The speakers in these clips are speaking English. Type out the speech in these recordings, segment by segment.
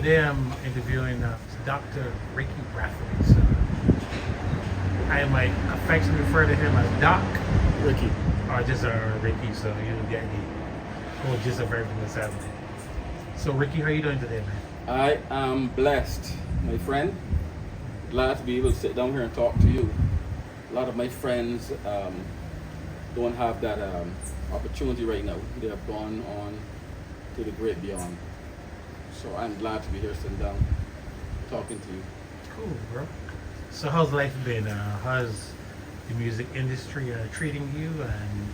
Today I'm interviewing Dr. Ricky Brathwaite. So I might affectionately refer to him as Doc Ricky. or just Ricky, so you'll get the whole gist of everything that's happening. So Ricky, how are you doing today, man? I am blessed, my friend. Glad to be able to sit down here and talk to you. A lot of my friends don't have that opportunity right now. They have gone on to the great beyond. So I'm glad to be here sitting down talking to you. Cool, bro. So how's life been? How's the music industry treating you, and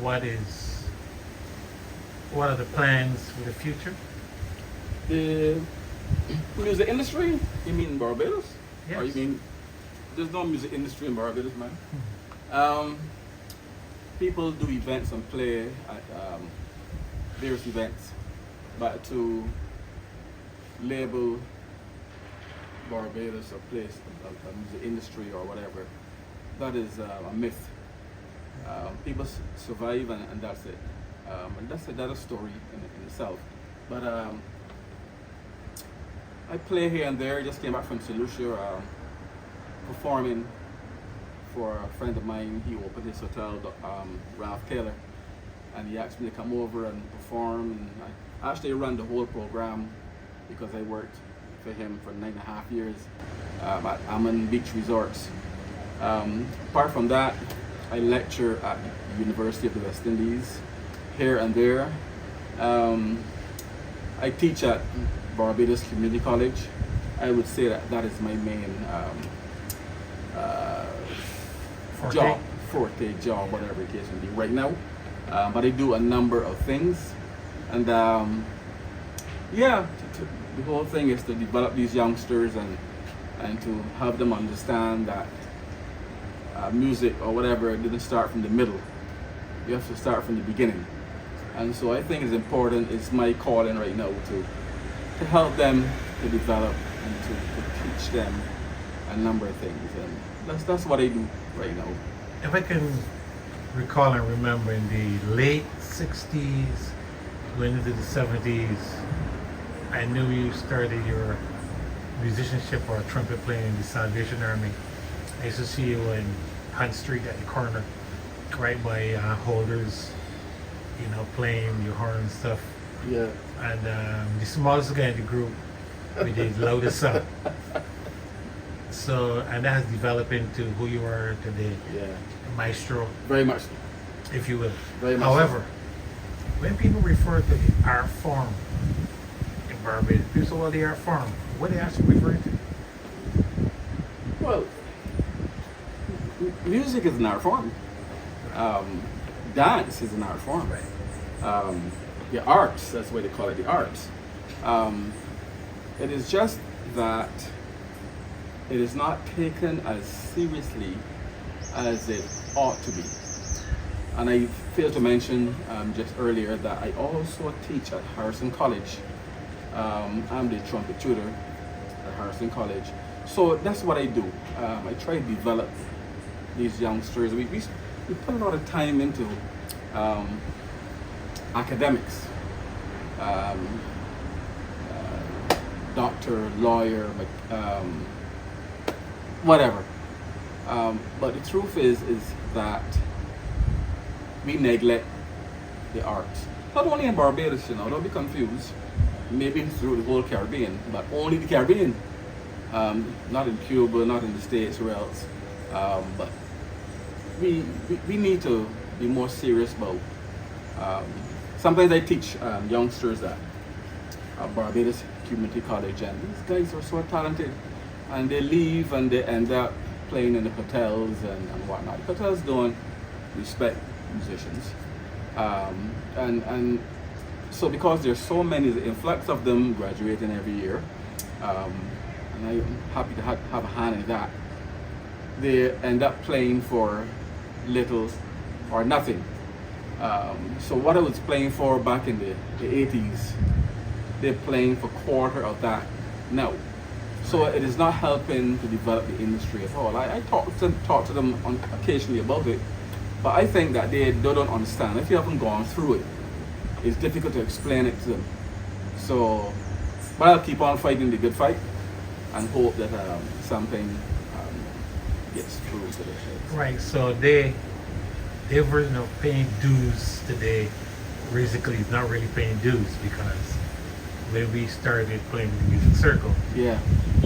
what are the plans for the future? The music industry? You mean in Barbados? Yes. Or you mean there's no music industry in Barbados, man? People do events and play at various events, but to label Barbados a place, a music industry or whatever, that is a myth. People survive and that's it. And that's a story in itself. But I play here and there. Just came back from St. Lucia, performing for a friend of mine. He opened his hotel, Ralph Taylor, and he asked me to come over and perform. And I actually ran the whole program because I worked for him for 9.5 years at Ammon Beach Resorts. Apart from that, I lecture at the University of the West Indies here and there. I teach at Barbados Community College. I would say that is my main forte job, whatever the case may be right now. But I do a number of things, and the whole thing is to develop these youngsters and to help them understand that music or whatever didn't start from the middle. You have to start from the beginning. And so I think it's important, it's my calling right now to help them to develop and to teach them a number of things. And that's what I do right now. If I can recall and remember, in the late 60s, going into the 70s, I knew you started your musicianship or trumpet playing in the Salvation Army. I used to see you in Hunt Street at the corner, right by Holders, playing your horn and stuff. Yeah. And the smallest guy in the group with the loudest sound. So, and that has developed into who you are today. Yeah. Maestro. Very much. If you will. Very much. However, when people refer to the art form in Barbados, people say, well, the art form, what are they actually referring to? Well, music is an art form. Dance is an art form. Right. The arts, that's why they call it the arts. It is just that it is not taken as seriously as it ought to be. And I failed to mention just earlier that I also teach at Harrison College. I'm the trumpet tutor at Harrison College. So that's what I do. I try to develop these youngsters. We put a lot of time into academics, doctor, lawyer, whatever. But the truth is that we neglect the arts. Not only in Barbados, don't be confused. Maybe through the whole Caribbean, but only the Caribbean. Not in Cuba, not in the States or else. But we need to be more serious about. Sometimes I teach youngsters at Barbados Community College, and these guys are so talented, and they leave and they end up playing in the hotels and whatnot. The hotels don't respect musicians, and so because there's so many, the influx of them graduating every year, and I'm happy to have a hand in that. They end up playing for little or nothing. So what I was playing for back in the 80s, they're playing for quarter of that now. So it is not helping to develop the industry at all. I talk to them occasionally about it, but I think that they don't understand. If you haven't gone through it, it's difficult to explain it to them. So But I'll keep on fighting the good fight and hope that something gets through to the heads. Right. So their version of paying dues today basically is not really paying dues, because when we started playing the music circle, Yeah.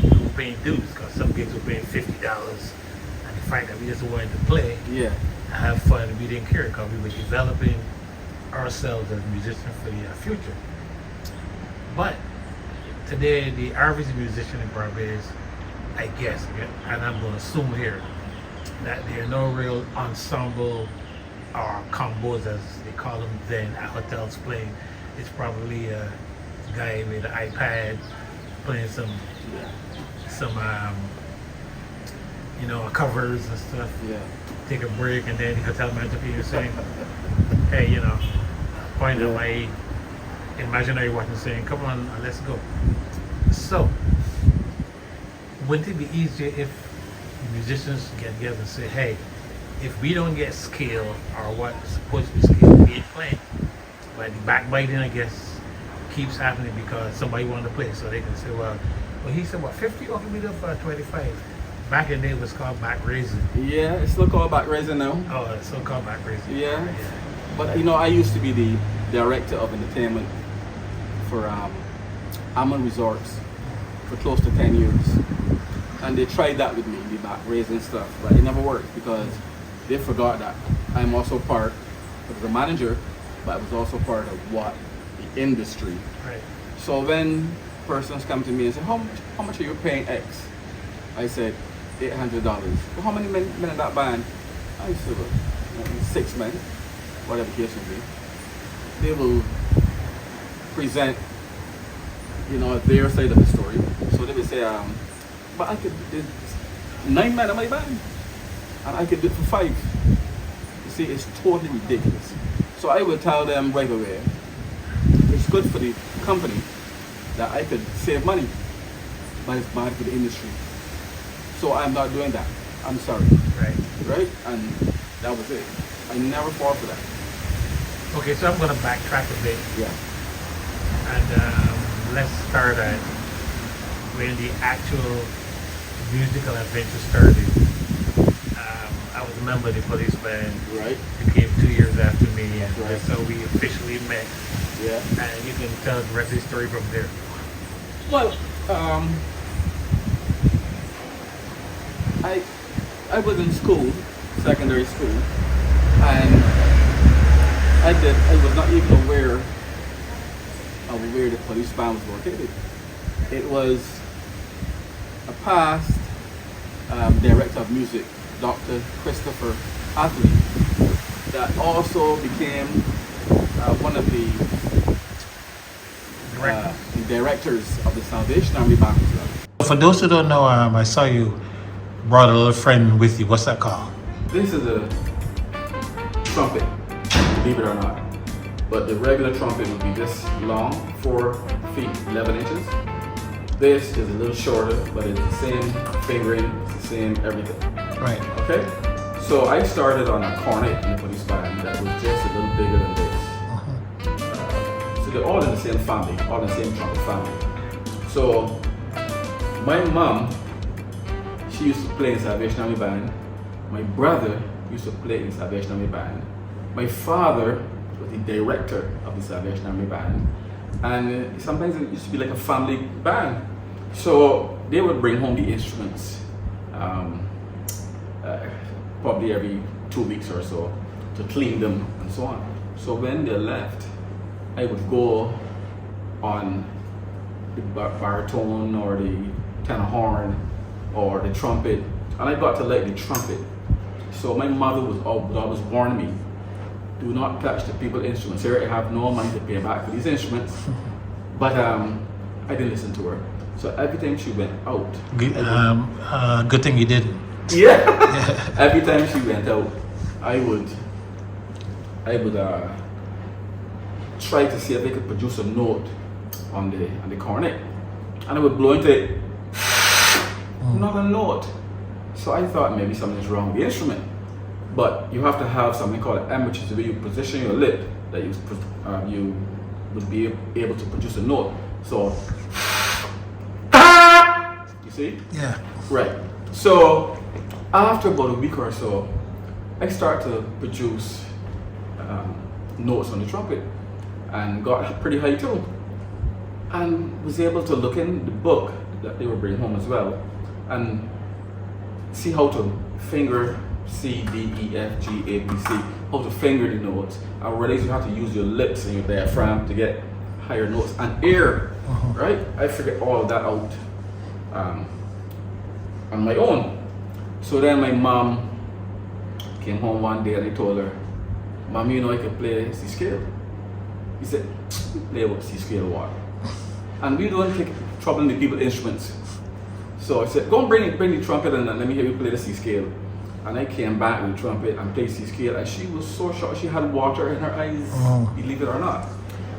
we were paying dues because some gigs were paying $50, and the fact that we just wanted to play Yeah. and have fun, we didn't care because we were developing ourselves as musicians for the future. But today, the average musician in Barbados, I guess, and I'm going to assume here, that there are no real ensemble or combos, as they call them then, at hotels playing. It's probably a guy with an iPad playing some covers and stuff. Yeah. Take a break, and then the hotel manager here saying, hey, point at my imaginary watch and saying, come on, let's go. So, wouldn't it be easier if musicians get together and say, hey, if we don't get skill or what's supposed to be skill, we ain't playing. But the backbiting, I guess, keeps happening because somebody wanted to play. So they can say, well, he said, what, 50? Okay, we do for 25. Back in the day, it was called back raising. Yeah, it's still called back raising now. Oh, it's so called back raising. Yeah. But I used to be the director of entertainment for Ammon Resorts for close to 10 years. And they tried that with me, the back raising stuff, but it never worked because they forgot that I'm also part of the manager, but I was also part of what the industry. Right. So when persons come to me and say, how much are you paying X? I said, $800. Well, how many men in that band? I said, 6 men, whatever the case may be. They will present, their side of the story. So they will say, but I could do 9 men in my band, and I could do it for 5. You see, it's totally ridiculous. So I will tell them right away, it's good for the company that I could save money, but it's bad for the industry. So I'm not doing that. I'm sorry. Right? And that was it. I never fought for that. Okay, so I'm going to backtrack a bit. Yeah. And let's start at when the actual musical adventure started. I was a member of the police band. Right. You came 2 years after me, and Right. that's how we officially met. Yeah. And you can tell the rest of the story from there. Well, I was in school, secondary school, and I was not even aware of where the police band was located. It was a past director of music, Dr. Christopher Atley, that also became one of the directors of the Salvation Army Band as well. For those who don't know, I saw you brought a little friend with you. What's that called? This is a trumpet, believe it or not. But the regular trumpet would be this long, 4 feet 11 inches. This is a little shorter, but it's the same fingering, it's the same everything. Right. Okay? So I started on a cornet in the police band that was just a little bigger than this. So they're all in the same family, all in the same trumpet family. So my mom, she used to play in Salvation Army Band. My brother used to play in Salvation Army Band. My father was the director of the Salvation Army Band. And sometimes it used to be like a family band. So they would bring home the instruments probably every 2 weeks or so to clean them and so on. So when they left, I would go on the baritone or the tenor horn or the trumpet, and I got to like the trumpet. So my mother would always warn me, do not touch the people's instruments. Here I have no money to pay back for these instruments. But I didn't listen to her. So every time she went out, good thing you didn't. yeah. Every time she went out, I would try to see if I could produce a note on the cornet, and I would blow into it. Not a note. So I thought maybe something's wrong with the instrument. But you have to have something called an embouchure, where you position your lip that you would be able to produce a note. So See? Yeah. Right. So after about a week or so, I start to produce notes on the trumpet and got pretty high too. And was able to look in the book that they were bringing home as well and see how to finger C, D, E, F, G, A, B, C, how to finger the notes. I realized you have to use your lips and your diaphragm to get higher notes and air, right? I figured all of that out on my own. So then my mom came home one day and I told her, Mom, you know I can play C scale. He said, play what C scale what? And we don't take trouble in the people's instruments. So I said, go and bring the trumpet and let me hear you play the C scale. And I came back with the trumpet and played C scale and she was so shocked. She had water in her eyes, believe it or not.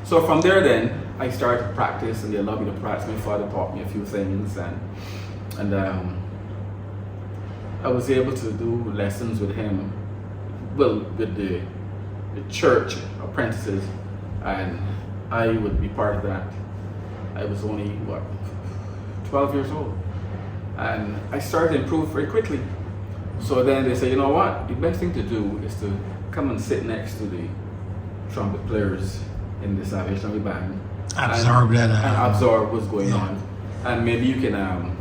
So from there then, I started to practice and they allowed me to practice. My father taught me a few things and I was able to do lessons with him, well, with the church apprentices, and I would be part of that. I was only, 12 years old. And I started to improve very quickly. So then they say, you know what, the best thing to do is to come and sit next to the trumpet players in the Salvation Army band. Absorb that. And absorb what's going on. And maybe you can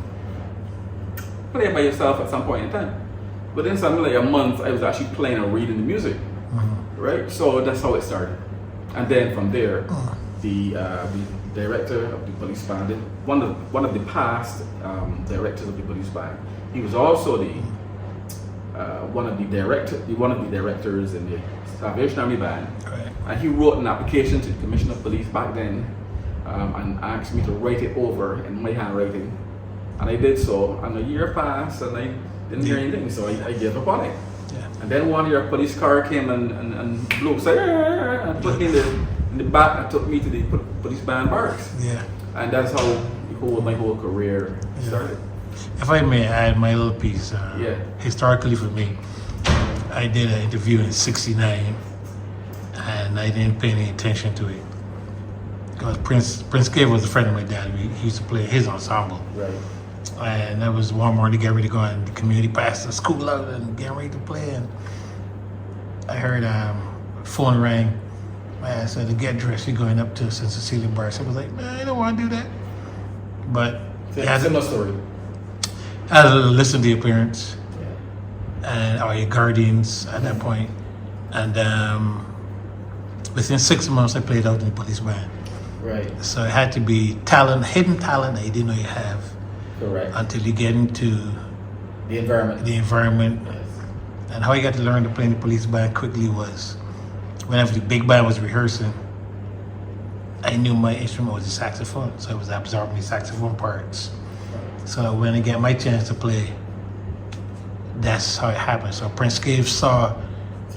play by yourself at some point in time. But then something like a month, I was actually playing and reading the music. Right? So that's how it started. And then from there, the director of the police band, one of the past directors of the police band, he was also the one of the directors in the Salvation Army band. Right. And he wrote an application to the Commissioner of Police back then and asked me to write it over in my handwriting. And I did so, and a year passed and I didn't hear anything, so I gave up on it. Yeah. And then one year a police car came and blew and put me in the back and took me to the police band barracks. Yeah. And that's how my whole career started. If I may add my little piece, historically for me, I did an interview in '69 and I didn't pay any attention to it. Because Prince Cave was a friend of my dad. He used to play his ensemble. Right. And that was one morning to get ready to go and the community passed the school out and getting ready to play. And I heard phone rang. I said, to get dressed, you're going up to St. Cecilia Bar. So I was like, man, I don't want to do that. But similar story. I had to listen to the appearance and or your guardians at that point. And within 6 months, I played out in the police band. Right. So it had to be talent, hidden talent that you didn't know you have. Correct. Until you get into the environment. Yes. And how I got to learn to play in the police band quickly was whenever the big band was rehearsing, I knew my instrument was the saxophone, so I was absorbing the saxophone parts. So when I get my chance to play, that's how it happened. So Prince Cave saw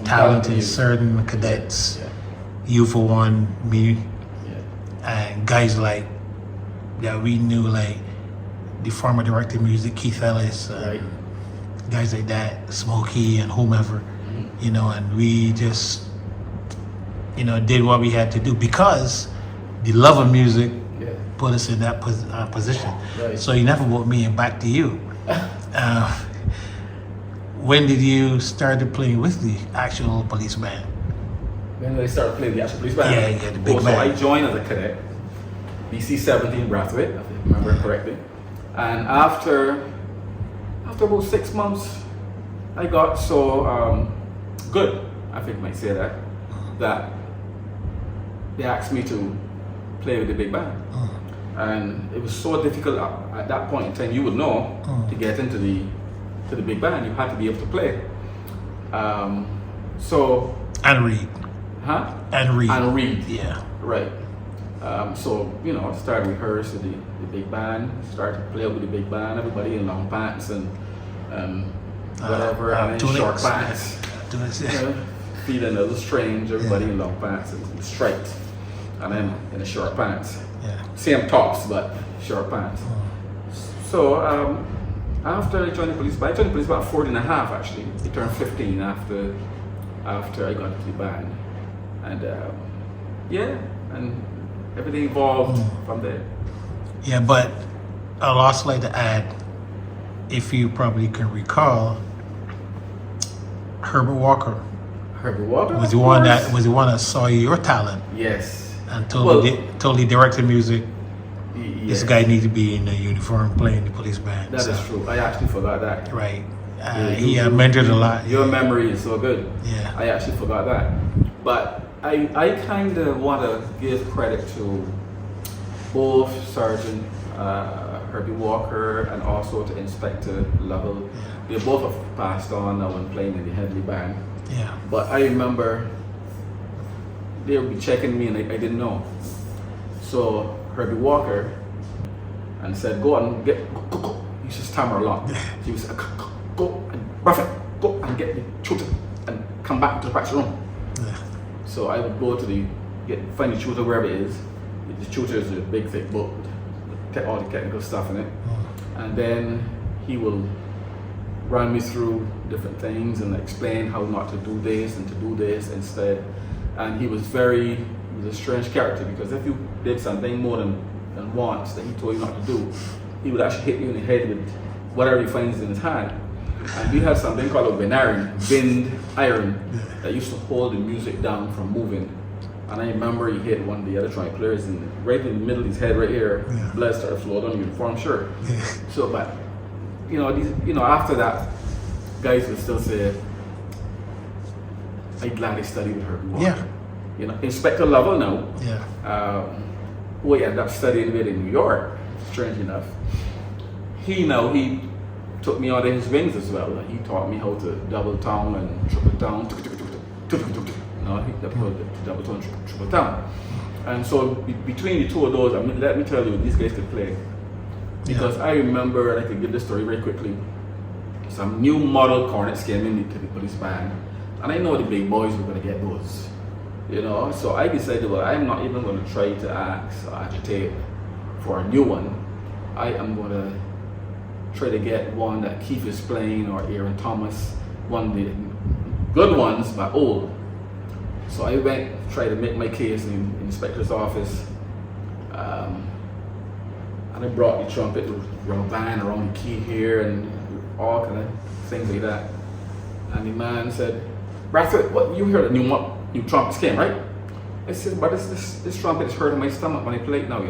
talent in certain cadets, you for one, me, and guys like that we knew, like the former director of music, Keith Ellis, guys like that, Smokey and whomever, you know, and we just, you know, did what we had to do because the love of music put us in that position. Right. So you never brought me back to you. When did you start playing with the actual police band? When did I start playing the actual police band? Yeah, the big band. So I joined as a cadet, BC 17 BRATHWAITE, if I remember correctly. And after about 6 months, I got so good, I think I might say that they asked me to play with the big band. And it was so difficult at that point in time, you would know, to get into the big band. You had to be able to play. And read. Huh? And read. And read. Yeah. Right. So, you know, I started rehearsing the big band, started to play with the big band, everybody in long pants and whatever, and in short pants. Feeling a little strange, everybody in long pants and striped, and then in the short pants. Same tops, but short pants. So after I joined the police band, about 40 and a half actually. I turned 15 after I got into the band. And and everything evolved from there. Yeah, but I'd also like to add, if you probably can recall, Herbert Walker Herbert Walker was of the one course. that saw your talent Yes. and Well, totally directed music. Yes. This guy needs to be in a uniform playing the police band. That is true. I actually forgot that. Right. Yeah, He mentored a lot. Your memory is so good. Yeah. I actually forgot that. But I kind of want to give credit to both Sergeant Herbie Walker and also to Inspector Lovell. They both have passed on now and playing in the Headley Band. Yeah. But I remember they would be checking me and I didn't know. So Herbie Walker and said, go and get, go. He used to stammer a lot. He was go and rough it, go and get the tutor and come back to the practice room. Yeah. So I would go to find the tutor wherever it is. The tutor is a big thick book with all the technical stuff in it. And then he will run me through different things and explain how not to do this and to do this instead. And he was a strange character because if you did something more than once that he told you not to do, he would actually hit you in the head with whatever he finds in his hand. And we had something called a wind iron that used to hold the music down from moving. And I remember he hit one of the other trumpet players right in the middle of his head right here. Yeah. Blood started flowing on the uniform shirt. Yeah. So, but after that, guys would still say, "I gladly studied with her." Yeah. Inspector Lovell now, Yeah. who I ended up studying with in New York, strange enough. He took me under his wings as well. He taught me how to double tongue and triple tongue. He double tongue, triple tongue. And so between the two of those, let me tell you, these guys could play. Because I remember, and I can give this story very quickly, some new model cornets came into the police band, and I know the big boys were going to get those. So I decided, well, I'm not even going to try to ask or agitate for a new one. I am going to try to get one that Keith is playing or Aaron Thomas, one of the good ones but old. So I went, tried to make my case in the inspector's office, and I brought the trumpet, rubber band around the key here and all kind of things like that. And the man said, "Brathwaite, what, you heard the new trumpets came, right?" I said, "But this trumpet is hurting my stomach when I play it now,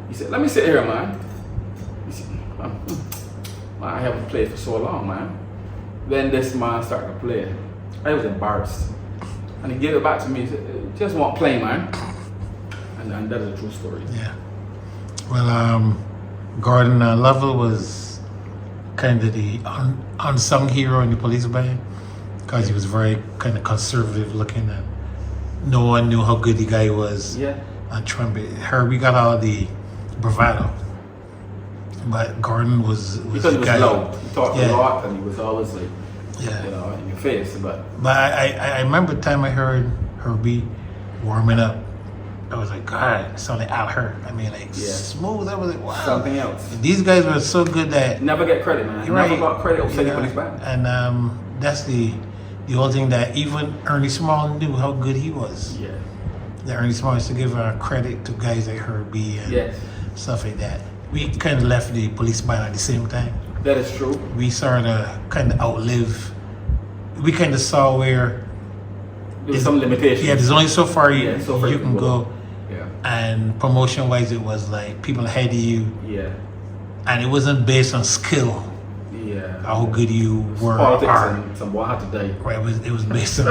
He said, "Let me sit here, man." He said, "I haven't played for so long, man." Then this man started to play. I was embarrassed. And he gave it back to me. He said, "Just won't play, man." And that is a true story. Yeah. Well, Gordon Lovell was kind of the unsung hero in the police band because he was very kind of conservative looking, and no one knew how good the guy was on trumpet. Herbie got all the bravado, but Gordon was because he was guy. loud. He talked a lot, and he was always like, in your face. But I remember the time I heard Herbie warming up. I was like, God, it sounded like Al Hurt. Smooth. I was like, wow. Something else. These guys were so good that Never get credit, man. Right. Never got credit outside the police band. And that's the whole thing that even Ernie Small knew how good he was. Yeah. That Ernie Small used to give credit to guys like Herbie and stuff like that. We kind of left the police band at the same time. That is true. We sort of kind of outlive. We kind of saw where There's some limitations. Yeah, there's only so far you you can go. Yeah. And promotion wise, it was like people ahead of you. Yeah. And it wasn't based on skill. Yeah. How good you were. Politics are. and some boy had to die. Right, it was based on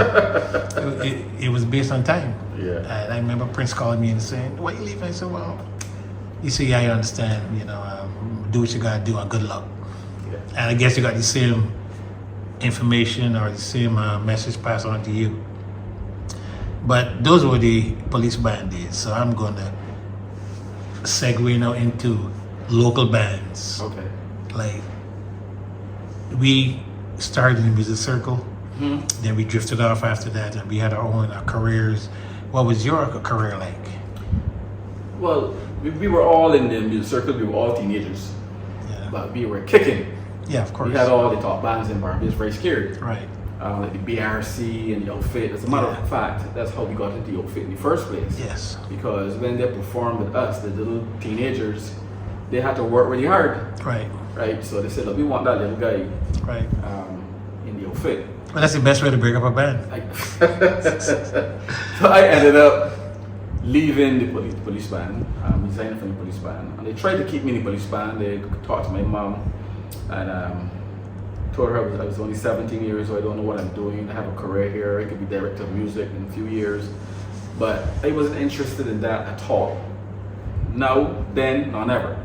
it was based on time. Yeah. And I remember Prince calling me and saying, "Why you leaving?" I said, "Well," he said, "Yeah, I understand. Do what you gotta do, and good luck." Yeah. And I guess you got the same information or the same message passed on to you. But those were the police band days. So I'm going to segue now into local bands. Okay. Like, we started in the music circle, then we drifted off after that, and we had our own careers. What was your career like? Well, we were all in the music circle. We were all teenagers. Yeah. But we were kicking. Yeah, of course. We had all the top bands in Barbados, very scared. Right. Like the BRC and the outfit. As a matter of fact, that's how we got into the outfit in the first place. Yes. Because when they performed with us, the little teenagers, they had to work really hard, Right. right? So they said, look, we want that little guy Right. in the outfit. Well, that's the best way to break up a band. So I ended up leaving the police band, resigning from the police band, and they tried to keep me in the police band. They talked to my mom and told her I was only 17 years old. I don't know what I'm doing. I have a career here. I could be director of music in a few years, but I wasn't interested in that at all. Now, then, nor never,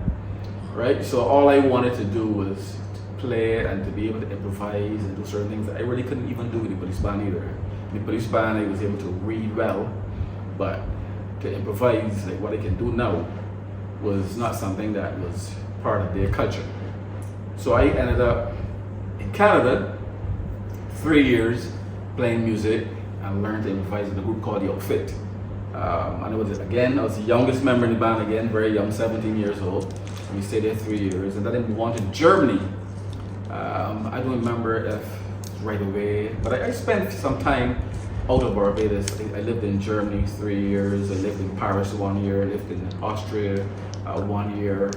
right? So all I wanted to do was play and to be able to improvise and do certain things that I really couldn't even do in the police band either. In the police band, I was able to read well, but to improvise like what I can do now was not something that was part of their culture. So I ended up in Canada 3 years playing music and learned to improvise with a group called The Outfit. And I was the youngest member in the band again, very young, 17 years old. And we stayed there 3 years, and then I moved on to Germany. I don't remember if right away, but I spent some time out of Barbados. I lived in Germany 3 years. I lived in Paris 1 year. I lived in Austria 1 year.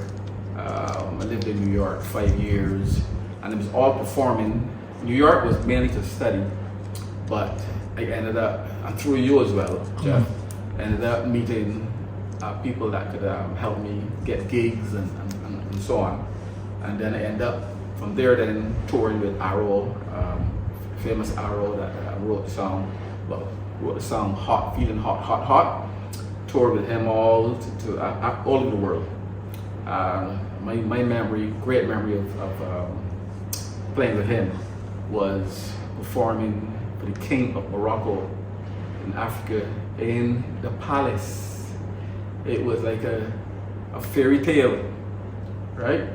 I lived in New York 5 years, and it was all performing. New York was mainly to study, but I ended up, and through you as well, Jeff, ended up meeting people that could help me get gigs and so on. And then I ended up from there then touring with Arrow, famous Arrow that wrote the song Hot, Feeling Hot, Hot, Hot. Toured with him all over the world. My great memory of playing with him was performing for the King of Morocco in Africa in the palace. It was like a fairy tale, right?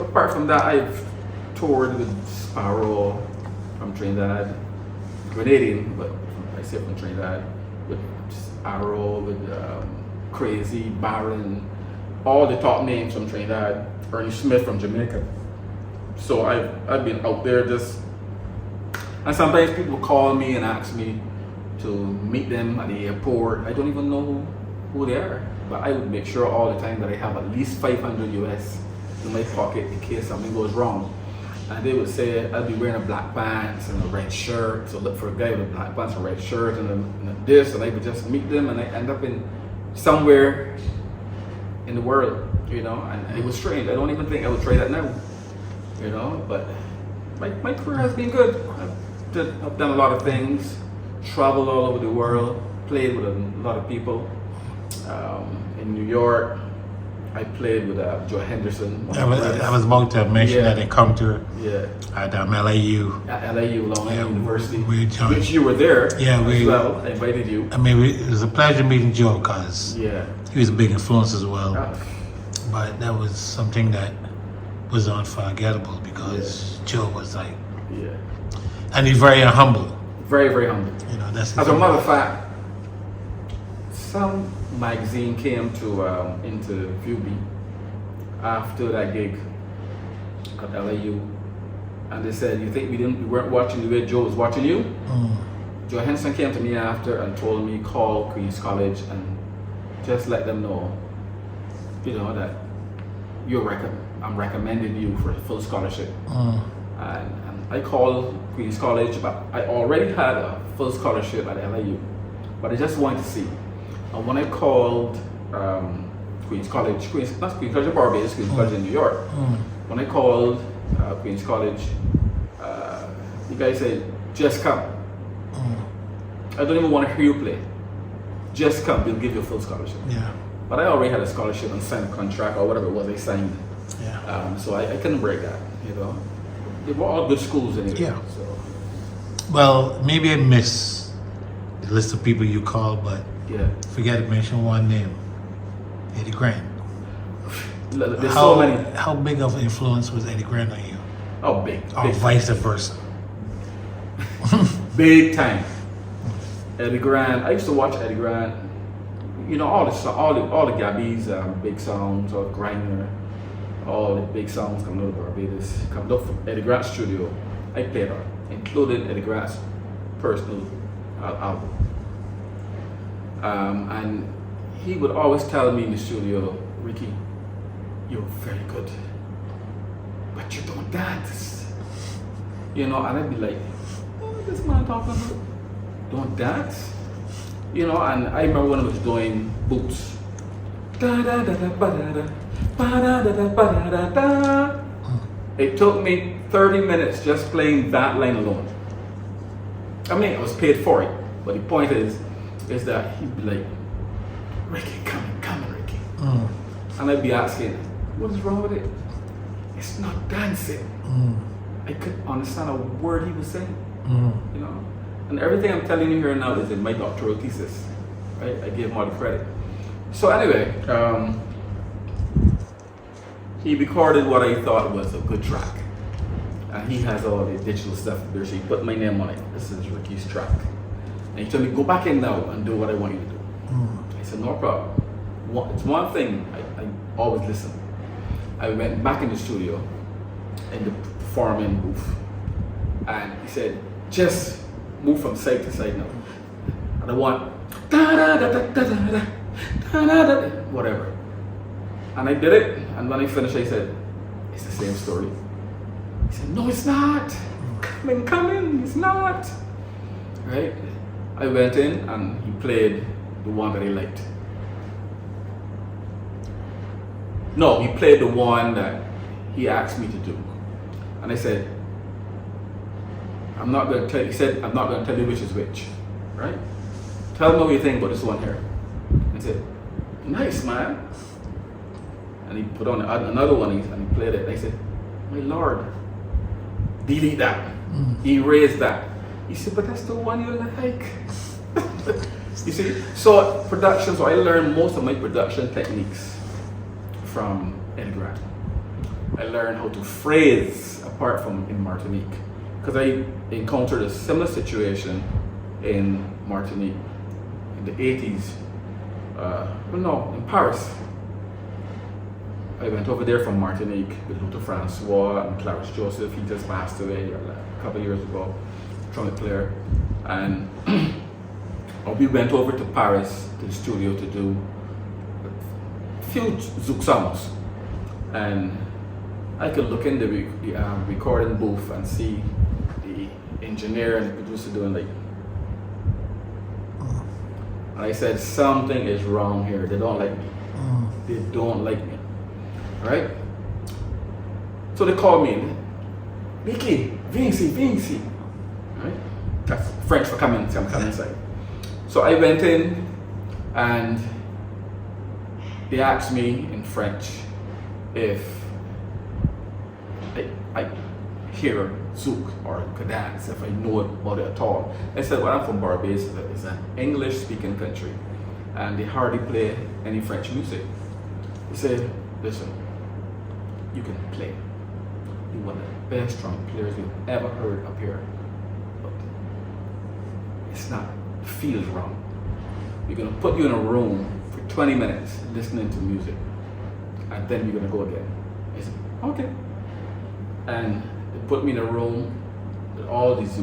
Apart from that, I've toured with Sparrow from Trinidad, Grenadian, but I say from Trinidad, with Arrow, with Crazy, Baron, all the top names from Trinidad, Ernie Smith from Jamaica. So I've been out there just, and sometimes people call me and ask me to meet them at the airport. I don't even know who they are, but I would make sure all the time that I have at least 500 US in my pocket in case something goes wrong. And they would say I'd be wearing a black pants and a red shirt, so look for a guy with a black pants and a red shirt and this, and I would just meet them, and I end up in somewhere in the world, you know. And it was strange. I don't even think I would try that now, you know. But my career has been good. I've done a lot of things, traveled all over the world, played with a lot of people. In New York, I played with Joe Henderson. I was about to mention that encounter at LAU. At LAU, Long Island University, which you were there as well. I invited you. I mean, it was a pleasure meeting Joe because he was a big influence as well. But that was something that was unforgettable because Joe was like, and he's very humble. Very, very humble. You know, that's as a matter of fact, some magazine came to interview me after that gig at LAU, and they said, "You think we weren't watching the way Joe was watching you?" Joe Henson came to me after and told me call Queen's College and just let them know, you know, that I'm recommending you for a full scholarship. And I called Queen's College, but I already had a full scholarship at LAU, but I just wanted to see. And when I called Queen's College, not Queen's College in Barbados, Queen's College in New York. When I called Queen's College, the guy said, "Just come. I don't even want to hear you play. Just come, we'll give you a full scholarship." But I already had a scholarship and signed a contract or whatever it was I signed. So I couldn't break that, you know. They were all good schools anyway. So. Well, maybe I missed the list of people you called, but forget to mention one name, Eddie Grant. There's so many. How big of an influence was Eddie Grant on you? Oh, big. Or vice versa? Big time. Eddie Grant. I used to watch Eddie Grant. You know, all the Gabby's big songs, or Griner, all the big songs coming out of Barbados, coming up from Eddie Grant's studio. I played on, including Eddie Grant's personal album. And he would always tell me in the studio, Ricky, you're very good, but you don't dance. You know, and I'd be like, what this man talking about? Don't dance? You know, and I remember when I was doing boots. Da da da da ba da da ba da da da ba da da da. It took me 30 minutes just playing that line alone. I mean, I was paid for it, but the point is that he'd be like, Ricky, come on, Ricky. And I'd be asking, what is wrong with it? It's not dancing. I couldn't understand a word he was saying. You know? And everything I'm telling you here now is in my doctoral thesis. Right? I gave him all the credit. So anyway, he recorded what I thought was a good track. And he has all the digital stuff there, so he put my name on it. This is Ricky's track. And he told me, go back in now and do what I want you to do. I said, no problem. It's one thing, I always listen. I went back in the studio, in the performing booth, and he said, just move from side to side now. And I want, da da da da da da da da da da, whatever. And I did it, and when I finished, I said, it's the same story. He said, no, it's not. Come in, it's not. Right? I went in, and he played the one that he liked. No, he played the one that he asked me to do. And I said, I'm not going to tell you, he said, I'm not going to tell you which is which. Right? Tell me what you think about this one here. I said, nice, man. And he put on another one, and he played it. And I said, my Lord, delete that. Erase that. He said, but that's the one you like. You see? So production, so I learned most of my production techniques from Eddie Grant. I learned how to phrase apart from in Martinique. Because I encountered a similar situation in Martinique in the 80s. In Paris. I went over there from Martinique with Luther Francois and Clarence Joseph. He just passed away a couple of years ago, trumpet player. And we went over to Paris to the studio to do a few Zouk songs. And I could look in the recording booth and see the engineer and the producer doing like, and I said, something is wrong here. They don't like me. They don't like me. Right? So they called me, Vicky, Vinci. Right? That's French for come inside. So I went in and they asked me in French if I hear Zouk or Cadence, if I know about it at all. I said, well, I'm from Barbados, it's an English-speaking country, and they hardly play any French music. He said, listen, you can play. You're one of the best trumpet players we've ever heard up here, but it's not, feels wrong. We're gonna put you in a room for 20 minutes listening to music, and then you're gonna go again. I said, okay. And they put me in a room with all these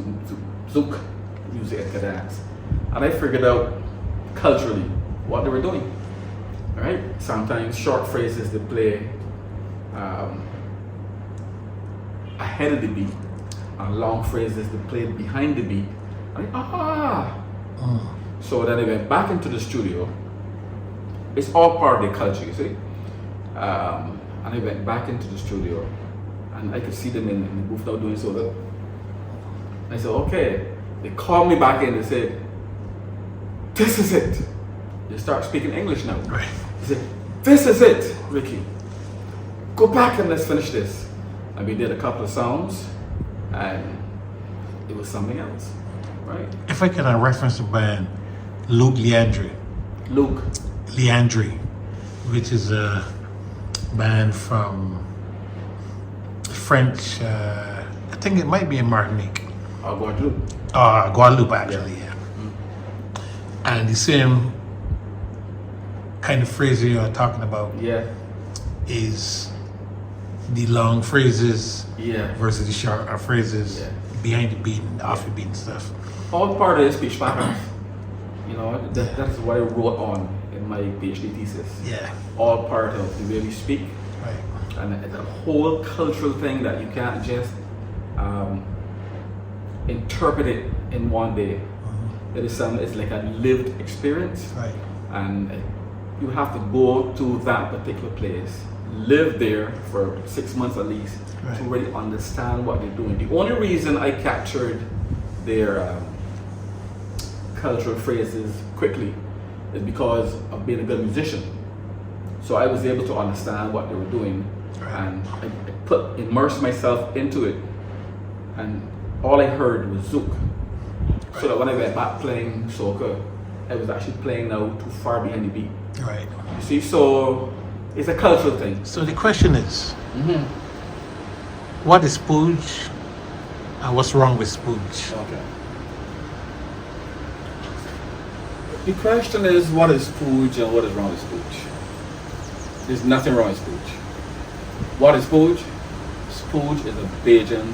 Zouk music and cadence. And I figured out culturally what they were doing. All right? Sometimes short phrases they play ahead of the beat, and long phrases they played behind the beat. So then I went back into the studio. It's all part of the culture, you see. And I went back into the studio, and I could see them in the booth now doing so. Look. I said, okay. They called me back in and said, this is it. They start speaking English now. Right. They said, this is it, Ricky. Go back and let's finish this. And we did a couple of songs, and it was something else, right? If I can reference the band, Luke Leandri, which is a band from French, I think it might be in Martinique. Guadeloupe. Guadeloupe, actually, yeah. And the same kind of phrase you're talking about is the long phrases versus the short phrases behind the beat and off the beat and stuff. All part of the speech patterns. You know, that is what I wrote on in my PhD thesis. Yeah. All part of the way we speak. Right. And it's a whole cultural thing that you can't just interpret it in one day. It is it's like a lived experience. Right. And you have to go to that particular place, live there for 6 months at least, Right. to really understand what they're doing. The only reason I captured their cultural phrases quickly is because of being a good musician. So I was able to understand what they were doing, Right. and I immersed myself into it, and all I heard was zouk. So that when I went back playing soca, I was actually playing now too far behind the beat. Right. You see, so it's a cultural thing. So the question is, what is spooge and what's wrong with spooge? Okay. The question is, what is spooge and what is wrong with spooge? There's nothing wrong with spooge. What is spooge? Spooge is a Bajan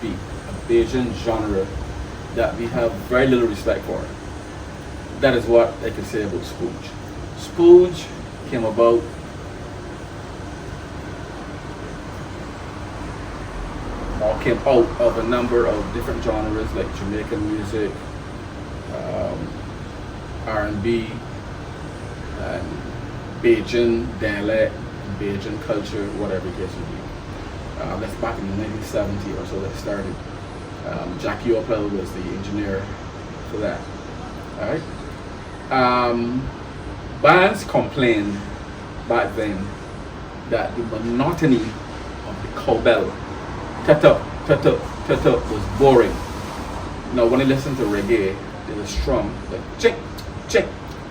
beat, a Bajan genre that we have very little respect for. That is what I can say about spooge. Spooge came about or came out of a number of different genres like Jamaican music, R&B, and Bajan dialect, Bajan culture, whatever it gets to be. That's back in the 1970s or so that started. Jackie Opel was the engineer for that. All right. Bands complained back then that the monotony of the cowbell, tut-tut, tut-tut, tut-tut, was boring. Now, when I listen to reggae, there's a strum like chink, chink,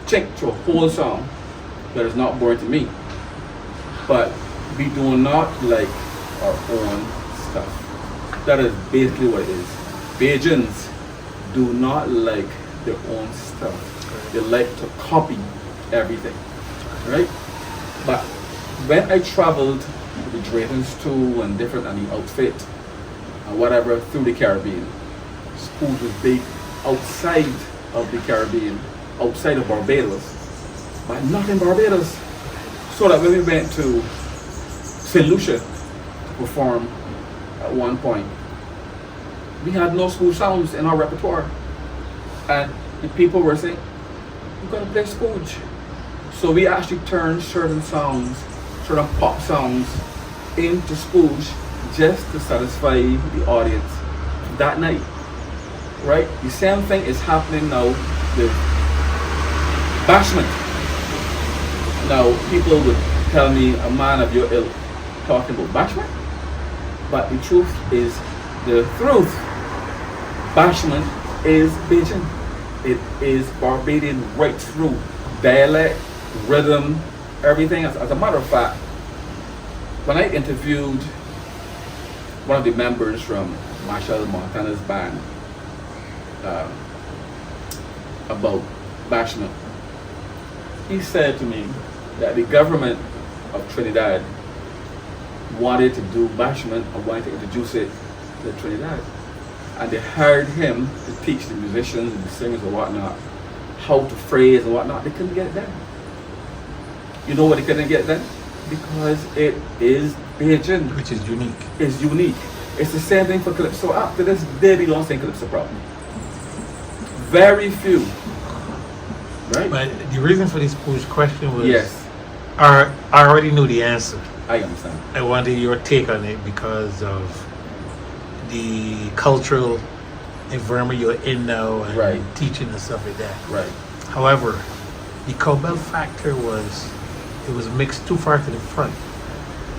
chink through a whole song that is not boring to me. But we do not like our own stuff. That is basically what it is. Bajans do not like their own stuff. They like to copy everything, right? But when I traveled with the Draytons too and different and the outfit and whatever through the Caribbean, spooge was big outside of the Caribbean, outside of Barbados, but not in Barbados. So that when we went to St. Lucia to perform at one point, we had no spooge sounds in our repertoire. And the people were saying, "We're gonna play spooge." So we actually turned certain songs, certain pop songs, into spooge just to satisfy the audience that night. Right? The same thing is happening now with bashment. Now people would tell me, a man of your ilk talking about bashment, but the truth is the truth. Bashment is Bajan. It is Barbadian right through. Dialect, rhythm, everything. As a matter of fact, when I interviewed one of the members from Marshall Montana's band about bashment, he said to me that the government of Trinidad wanted to do bashment and wanted to introduce it to Trinidad. And they hired him to teach the musicians and the singers and whatnot how to phrase and whatnot. They couldn't get it done. You know why they couldn't get it done? Because it is Bajan. Which is unique. It's unique. It's the same thing for Calypso. Up to this day, we don't sing Calypso properly. Very few. Right? But the reason for this spooge question was, Yes, I already knew the answer. I understand. I wanted your take on it because of the cultural environment you're in now and Right. teaching and stuff like that. Right. However, the cowbell factor was, it was mixed too far to the front.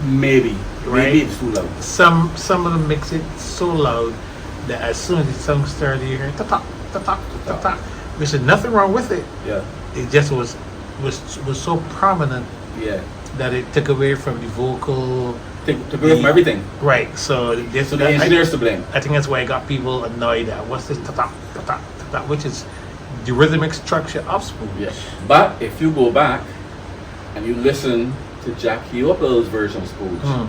Maybe. Right. Maybe it's too loud. Some of them mix it so loud that as soon as the song started, you hear ta-ta, ta-ta, ta-ta. Which is nothing wrong with it. Yeah. It just was so prominent Yeah. that it took away from the vocal. Took away from everything. Right. So this, So the engineers to blame. I think that's why I got people annoyed at what's this ta-ta, ta-ta, ta-ta, which is the rhythmic structure of spooge. Yeah. But if you go back and you listen to Jackie Opel's version of spooge,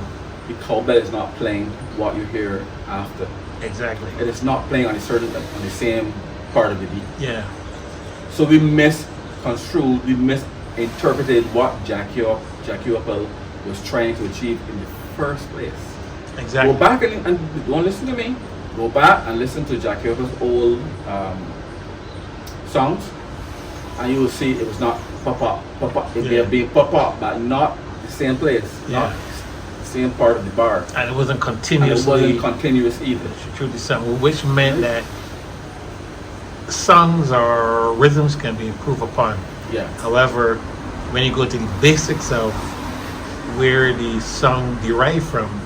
the cowbell is not playing what you hear after. Exactly. It is not playing on the same part of the beat. Yeah. So we misconstrued, we interpreted what Jackie Opel was trying to achieve in the first place. Exactly. Go back and don't listen to me. Go back and listen to Jackie Opel's old songs, and you will see it was not pop up. It may have been pop up, but not the same place, not the same part of the bar. And it wasn't continuously. And it wasn't continuous either. Truly something, which meant that songs or rhythms can be improved upon. Yeah. However, when you go to the basics of where the song derived from,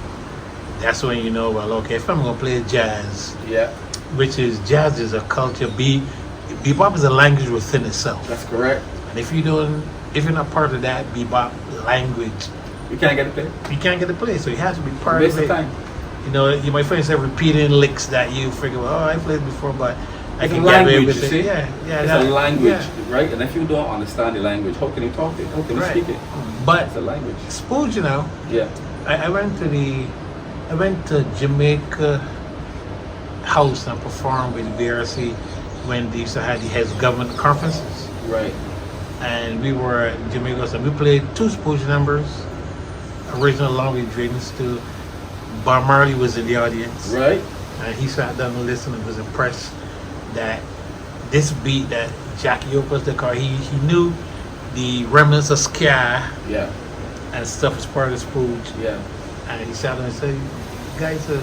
that's when you know, well, okay, if I'm gonna play jazz, which is jazz is a culture. Bebop is a language within itself. That's correct. And if you're not part of that bebop language, you can't get to play. You can't get to play, so you have to be part Waste of it. Time. You know, you might find yourself repeating licks that you figure, oh, I played before, but I It's can a get away language, with you it. see? Yeah, It's a language, right? And if you don't understand the language, how can you talk it? How can you speak it? But it's a language. Suppose, you know, yeah. I went to Jamaica House and performed with the BRC when they used to have the heads of government conferences. Right. And we were in Jamaica, so we played 2 Spooge numbers, original Long Way Dreams too. Bob Marley was in the audience. Right. And he sat down and listened and was impressed that this beat that Jackie Opus the car, he knew the remnants of ska and stuff was part of Spooge. Yeah. And he sat down and said, "You guys are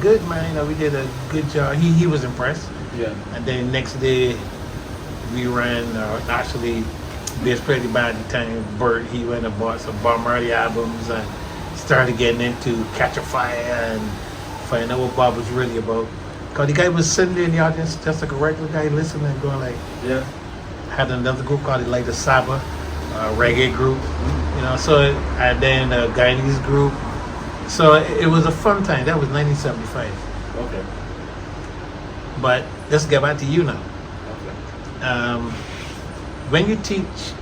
good, man. You know, we did a good job." He was impressed. Yeah. And then next day we ran actually bass player by the time Bert, he went and bought some Bob Marley albums and started getting into Catch a Fire and finding out what Bob was really about. Cause the guy was sitting there in the audience just like a regular guy listening and going like, had another group called like the Saba, reggae group, you know. So and then a Guyanese group. So it was a fun time. That was 1975. Okay. But let's get back to you now. Okay. When you teach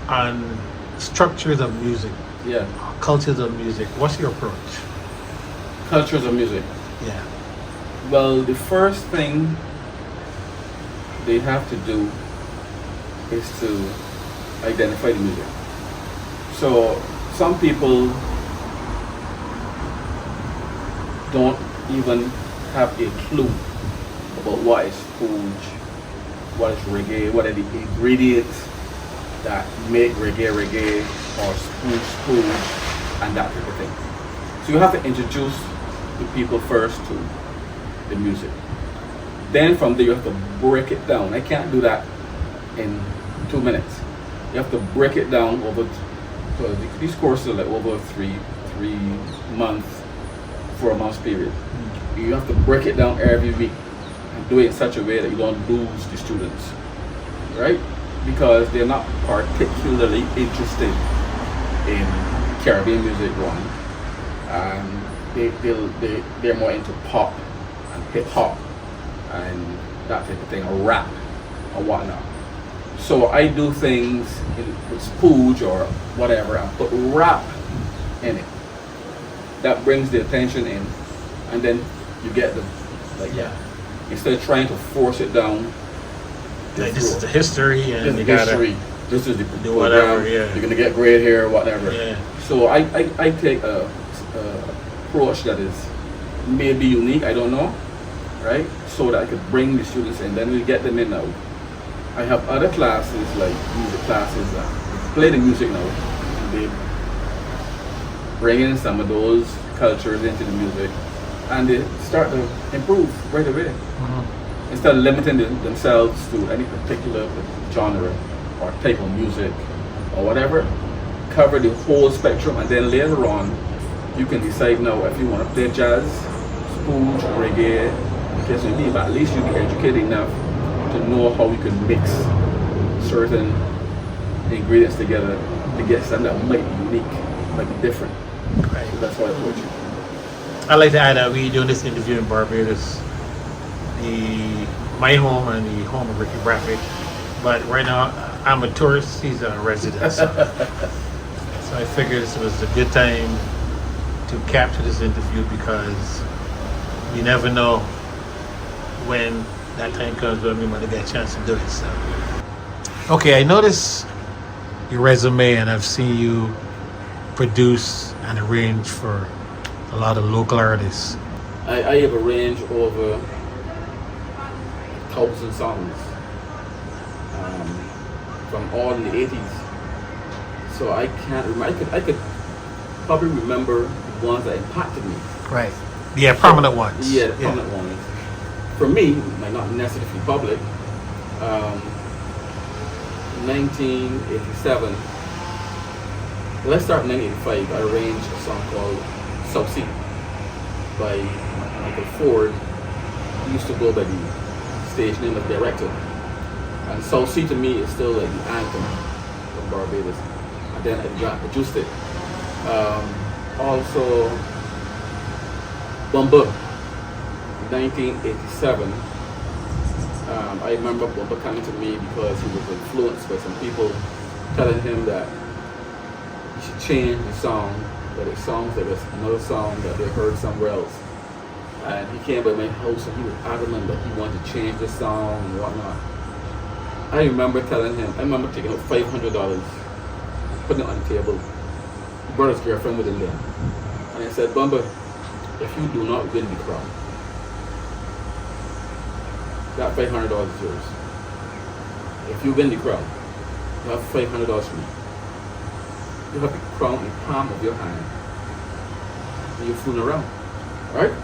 on structures of music, cultures of music, what's your approach? Cultures of music. Yeah. Well, the first thing they have to do is to identify the music. So some people don't even have a clue about what is spooge, what is reggae, what are the ingredients that make reggae or spooge and that type of thing. So you have to introduce the people first to the music. Then from there you have to break it down. I can't do that in 2 minutes. You have to break it down over, so these courses are like over 3 months, 4 months period. You have to break it down every week and do it in such a way that you don't lose the students, right? Because they're not particularly interested in Caribbean music, one. They're more into pop and hip hop and that type of thing, or rap or whatnot. So I do things with spooge or whatever and put rap in it. That brings the attention in, and then you get them like that. Instead of trying to force it down. Like this is the history and this is the history. This is the do program. whatever. You're gonna get grade here, whatever. Yeah. So I take a approach that is maybe unique. I don't know, right? So that I could bring the students in. Then we get them in now. I have other classes like music classes that play the music now. And they bring in some of those cultures into the music, and they start to improve right away. Instead of limiting themselves to any particular genre or type of music or whatever, cover the whole spectrum, and then later on you can decide now if you want to play jazz, spooge, reggae, the case may be, but at least you'll be educated enough to know how you can mix certain ingredients together to get something that might be unique, might be different. Right. So that's why I approach it. I'd like to add that we're doing this interview in Barbados, my home and the home of Ricky Brathwaite. But right now, I'm a tourist, he's a resident. So I figured this was a good time to capture this interview because you never know when that time comes when we might get a chance to do it. So Okay, I noticed your resume, and I've seen you produce and arrange for a lot of local artists. I have arranged over 1,000 songs um, from all in the 80s. So I can't remember. I could probably remember the ones that impacted me. Right. Yeah, prominent ones. Yeah, the prominent ones. For me, might not necessarily be public. 1987. Let's start in 1985. I arranged a song called South Sea by Michael Ford. He used to go by the stage name of director. And South Sea to me is still like the anthem of Barbados. And then I produced it. Also, Bumba, 1987. I remember Bumba coming to me because he was influenced by some people telling him that he should change the song, but it sounds like it's another song that they heard somewhere else. And he came by my house and he was adamant that he wanted to change the song and whatnot. I remember telling him, I remember taking out $500, putting it on the table. He brought his girlfriend with him there. And I said, Bumba, if you do not win the crown, that $500 is yours. If you win the crown, you have $500 from me. You have the crown in the palm of your hand. And you're fooling around. Alright?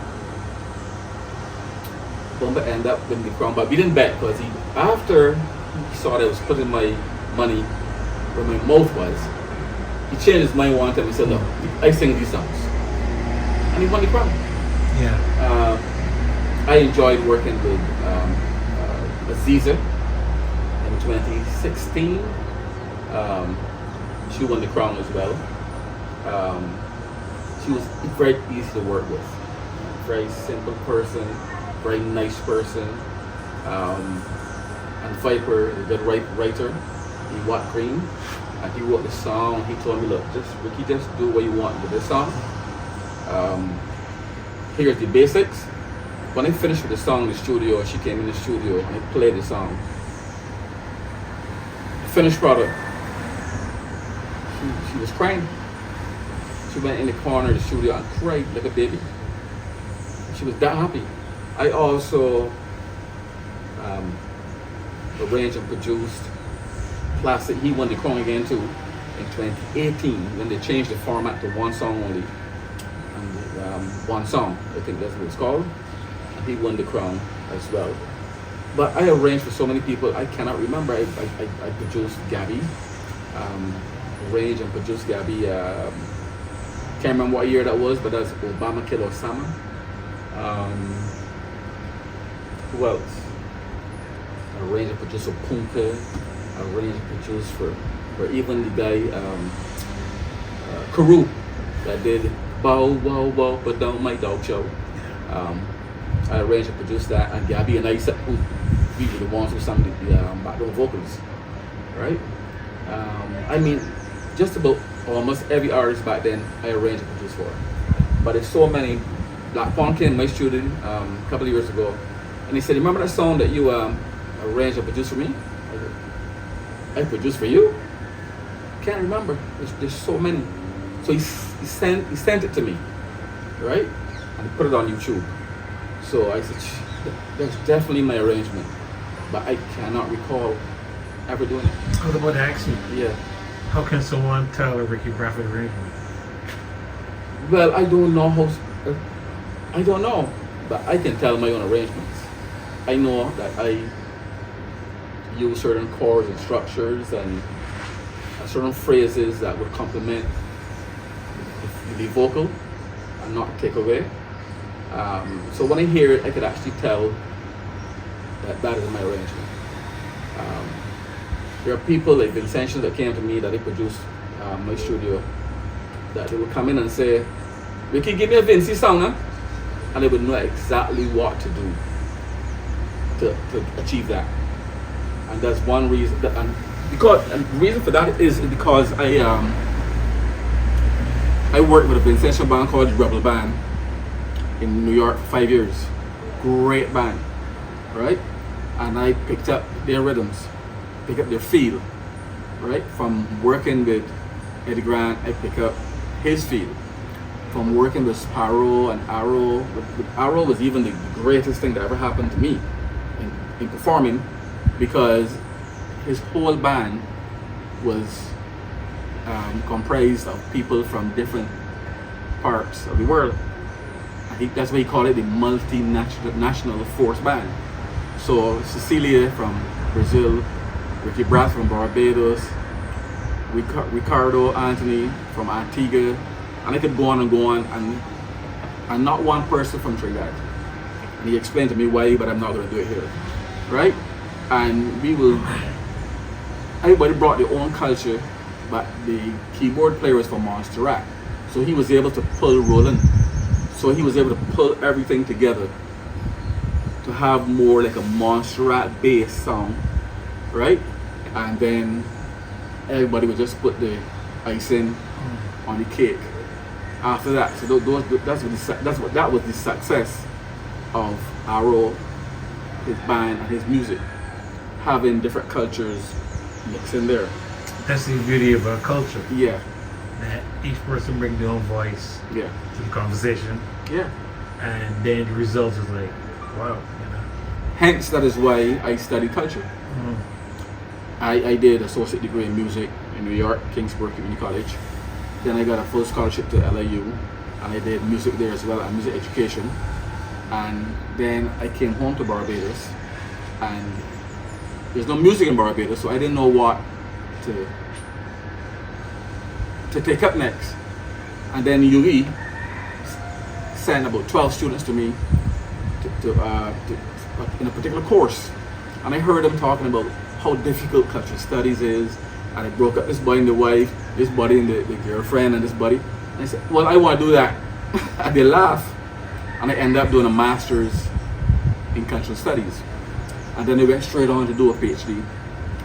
Bumba ended up winning the crown, but we didn't bet because after he saw that I was putting my money where my mouth was, he changed his mind one time and said, look, I sing these songs. And he won the crown. Yeah. I enjoyed working with Aziza in 2016. She won the crown as well. She was very easy to work with. Very simple person, very nice person. And Viper, a good writer, he Watt Green, and he wrote the song. He told me, look, Ricky, just do what you want with this song. Here's the basics. When I finished with the song in the studio, she came in the studio and I played the song. The finished product, she was crying. She went in the corner of the studio and cried like a baby. She was that happy. I also arranged and produced Classic. He won the crown again too in 2018 when they changed the format to one song only. And one song, I think that's what it's called. And he won the crown as well. But I arranged for so many people I cannot remember. I produced Gabby, arranged and produced Gabby. Can't remember what year that was, but that's Obama Kill Osama. Who else? Arranged and produced for Punka. Arranged and produced for even the guy Karu that did Bow Wow Wow But Down My Dog Show. I arranged and produced that, and Gabby and I who we were the ones who sang the background vocals, right? I mean, just about almost every artist back then I arranged and produced for. But there's so many. Black Pond came to my studio a couple of years ago, and he said, "Remember that song that you arranged and produced for me?" I said, "I produced for you? Can't remember. There's so many." So he sent it to me, right? And he put it on YouTube. So I said, "That's definitely my arrangement," but I cannot recall ever doing it. I was about to ask you. Yeah. How can someone tell a Ricky Brathwaite arrangement? Well, I don't know how. I don't know, but I can tell my own arrangements. I know that I use certain chords and structures and certain phrases that would complement the vocal and not take away. So when I hear it, I could actually tell that that is my arrangement. There are people like Vincentians that came to me that they produced my studio, that they would come in and say, "Ricky, give me a Vinci song, huh?" And they would know exactly what to do to achieve that. And that's one reason. And the reason for that is because I worked with a Vincentian band called the Rebel Band in New York for 5 years. Great band, right? And I picked up their rhythms. pick up their feel, right? From working with Eddie Grant, I pick up his feel. From working with Sparrow and Arrow, Arrow was even the greatest thing that ever happened to me in performing, because his whole band was comprised of people from different parts of the world. That's why he called it the multinational force band. So Cecilia from Brazil, Ricky Brass from Barbados, Ricardo Anthony from Antigua, and I could go on, and not one person from Trinidad. And he explained to me why, but I'm not going to do it here, right? And everybody brought their own culture, but the keyboard player was from Montserrat, so he was able to pull Roland. So he was able to pull everything together to have more like a Montserrat-based sound, right? And then everybody would just put the icing on the cake after that. So that was the success of Arrow, his band, and his music, having different cultures mixed in there. That's the beauty of our culture. Yeah. That each person brings their own voice Yeah. to the conversation. Yeah. And then the result is like, wow, Hence, that is why I study culture. Mm. I did associate degree in music in New York, Kingsburg Community College. Then I got a full scholarship to LIU, and I did music there as well, and music education. And then I came home to Barbados, and there's no music in Barbados, so I didn't know what to take up next. And then UE sent about 12 students to me in a particular course, and I heard them talking about how difficult cultural studies is, and I broke up this buddy and the wife, this buddy and the girlfriend, and this buddy. And I said, well, I want to do that. And they laugh, and I ended up doing a master's in cultural studies, and then I went straight on to do a PhD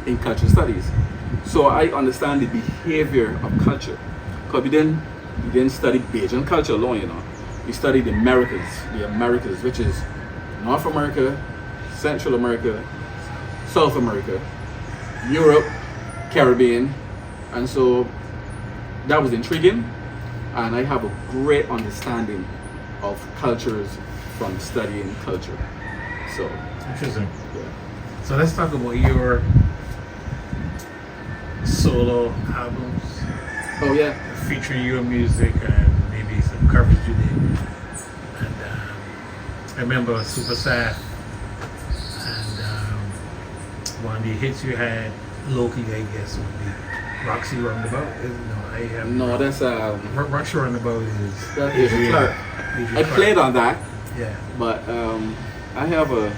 in cultural studies. So I understand the behavior of culture, because we didn't study Bajan culture alone, We studied the Americas, which is North America, Central America, South America, Europe, Caribbean, and so that was intriguing, and I have a great understanding of cultures from studying culture. So Interesting. yeah. So let's talk about your solo albums. Oh yeah. Featuring your music and maybe some covers you did. And I remember Super Sad, and one of the hits you had locally, I guess, would be Roxy Roundabout. No, that's Roxy Roundabout is Adrian Clark. Adrian I Clark. played on that, Yeah. but I have a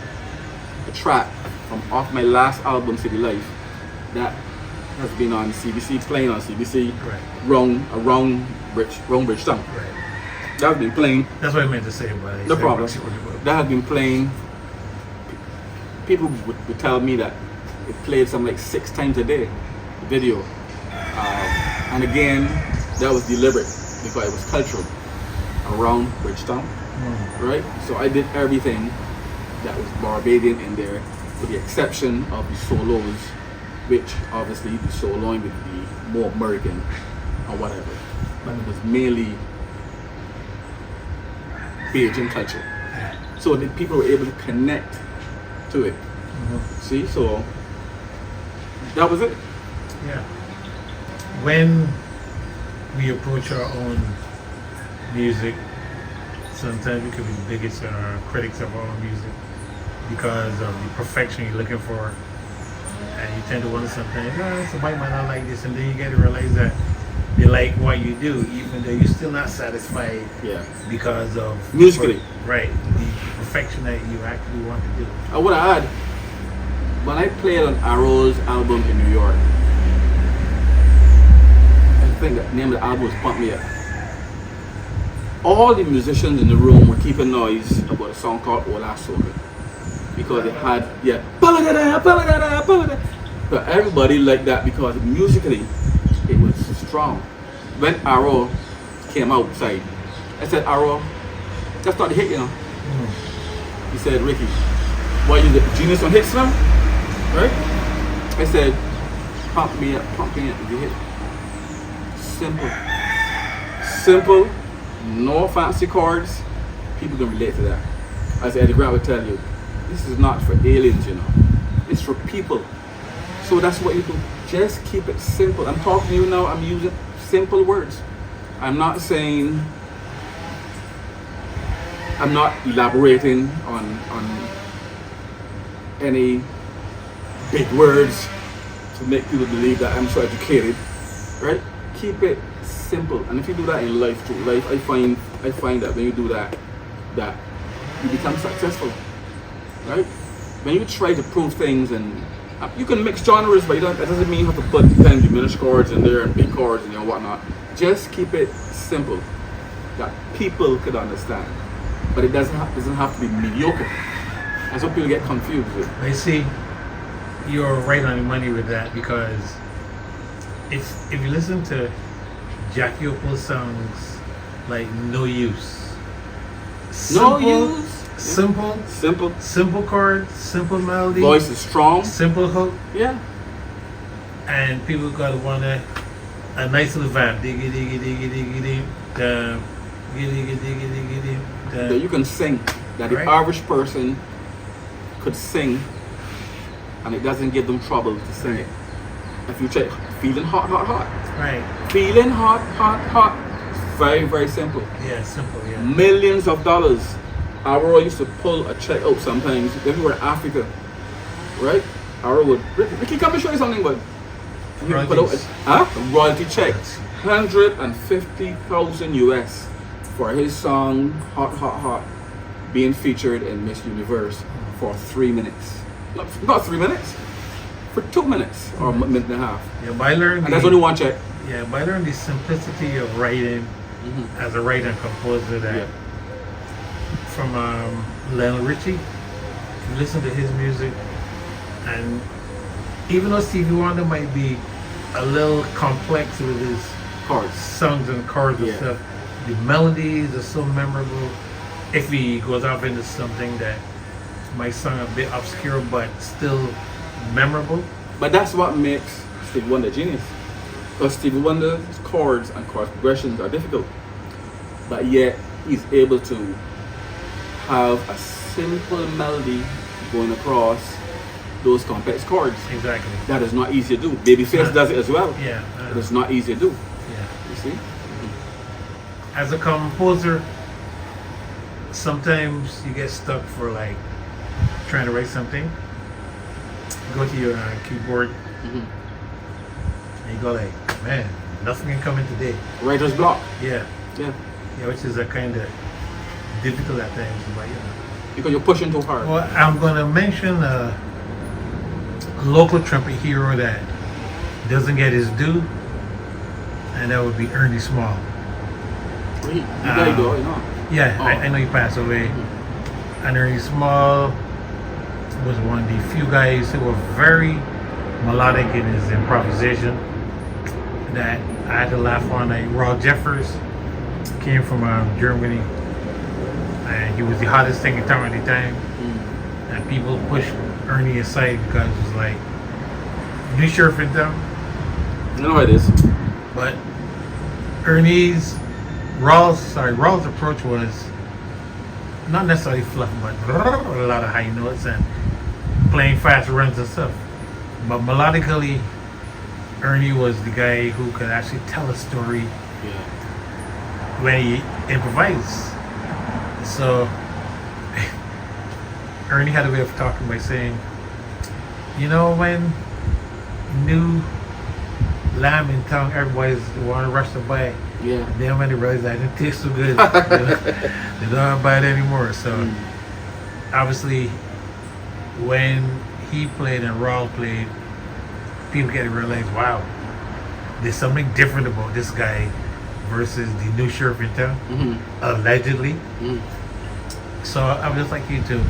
track from off my last album, City Life, that has been on CBC, playing on CBC, Right. around Bridgetown. Right. That has been playing. That's what I meant to say, but I No said problem. Roxy Roundabout. That has been playing. People would tell me that it played something like 6 times a day, video. And again, that was deliberate because it was cultural around Bridgetown, right? So I did everything that was Barbadian in there, with the exception of the solos, which obviously the soloing would be more American or whatever. But it was mainly Bajan culture. So that people were able to connect to it. See, so that was it. Yeah. When we approach our own music, sometimes we could be the biggest critics of our own music because of the perfection you're looking for. And you tend to wonder sometimes, somebody might not like this, and then you get to realize that they like what you do, even though you're still not satisfied because of musically. Right, the perfection that you actually want to do. I would add, when I played on Arrow's album in New York, I think the name of the album was Pump Me Up. All the musicians in the room were keeping noise about a song called Ola Soka, because it had, but everybody liked that because musically it was strong. When Arrow came outside, I said, Arrow, that's not the hit, He said, Ricky, why you the genius on hits now? Right? I said, pump me up, you hit. Simple. Simple, no fancy chords. People can relate to that. As Eddie Grant would tell you, this is not for aliens, you know. It's for people. So that's what you do. Just keep it simple. I'm talking to you now, I'm using simple words. I'm not saying, I'm not elaborating on any big words to make people believe that I'm so educated, right? Keep it simple. And if you do that in life too, life, I find that when you do that, that you become successful, right? When you try to prove things, and you can mix genres, but that doesn't mean you have to put 10 diminished chords in there and big chords and whatnot. Just keep it simple, that people could understand. But it doesn't have to be mediocre. That's what people get confused with. I see you're right on the money with that, because if you listen to Jackie Opal's songs like No Use. Simple chords, simple melody. Voice is strong. Simple hook. Yeah. And people gotta want a nice little vibe. Diggy diggy diggy diggy diggy dum. Diggy diggy diggy diggy dum. That you can sing. That the average person could sing, and it doesn't give them trouble to sing it. If you check, feeling hot, hot, hot. Right. Feeling hot, hot, hot. Very, very simple. Yeah, simple, yeah. Millions of dollars. Our used to pull a check out sometimes if we were in Africa, right? Our would, Ricky, come and show you something, but he would put out a royalty check, 150,000 US for his song Hot, Hot, Hot being featured in Miss Universe for 3 minutes. Not 3 minutes, for 2 minutes or a minute and a half. Yeah, but I learned. And that's only one check. Yeah, but I learned the simplicity of writing as a writer and composer that from Lionel Richie. You listen to his music, and even though Stevie Wonder might be a little complex with his Chords, songs and chords and stuff, the melodies are so memorable. If he goes off into something that might sound a bit obscure but still memorable. But that's what makes Stevie Wonder genius. Because Stevie Wonder's chords and chord progressions are difficult, but yet he's able to have a simple melody going across those complex chords. Exactly. That is not easy to do. Babyface does it as well. Yeah. It is not easy to do. Yeah. You see? As a composer, sometimes you get stuck for like trying to write something. You go to your keyboard and you go like, man, nothing can come in today. Writer's block. Yeah. Yeah. Yeah, which is a kind of difficult at times, but Because you're pushing too hard. Well, I'm gonna mention a local trumpet hero that doesn't get his due, and that would be Ernie Small. Really? You gotta go, you know. Yeah, I know he passed away. And Ernie Small was one of the few guys who were very melodic in his improvisation that I had to laugh on. Like Raul Jeffers came from Germany, and he was the hottest thing in town at the time. And people pushed Ernie aside because it was like new sheriff in town. You know how it is. But Raul's approach was not necessarily fluff, but a lot of high notes and playing fast runs and stuff. But melodically, Ernie was the guy who could actually tell a story when he improvised. So Ernie had a way of talking by saying, you know, when new lamb in town, everybody's want to rush to buy it. Yeah. Then when they realize that it didn't taste so good, they don't buy it anymore. So obviously, when he played and Raul played, people get to realize, wow, there's something different about this guy versus the new sheriff in town, allegedly. So I would just like you to,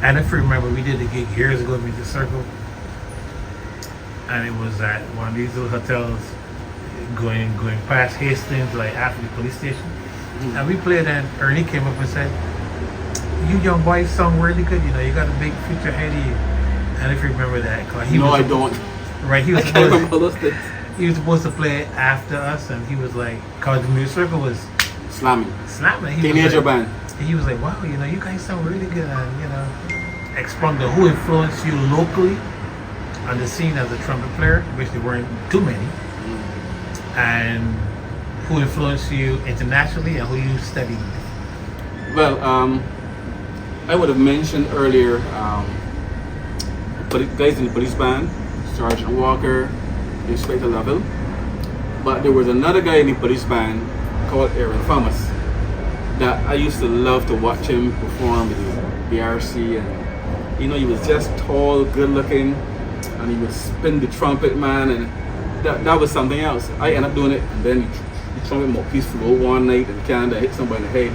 and if you remember, we did a gig years ago at Music Circle, and it was at one of these little hotels going past Hastings, like after the police station. And we played, and Ernie came up and said, you young boys sound really good, you know, you got a big future ahead of you. And if you remember that, I don't. Right, I can't remember all those things. he was supposed to play after us, and he was like, cause the music circle was Slamming. slapping. He Teenager was like, band. he was like, wow, you know, you guys sound really good, and you know, explain the who influenced you locally on the scene as a trumpet player, which there weren't too many, and who influenced you internationally and who you studied. Well, I would have mentioned earlier, but guys in the police band, Sergeant Walker, Inspector Lovell. But there was another guy in the police band called Aaron Thomas that I used to love to watch him perform with his BRC, and you know, he was just tall, good looking, and he would spin the trumpet, man, and that was something else. I ended up doing it, and then the trumpet more peaceful one night in Canada, hit somebody in the head,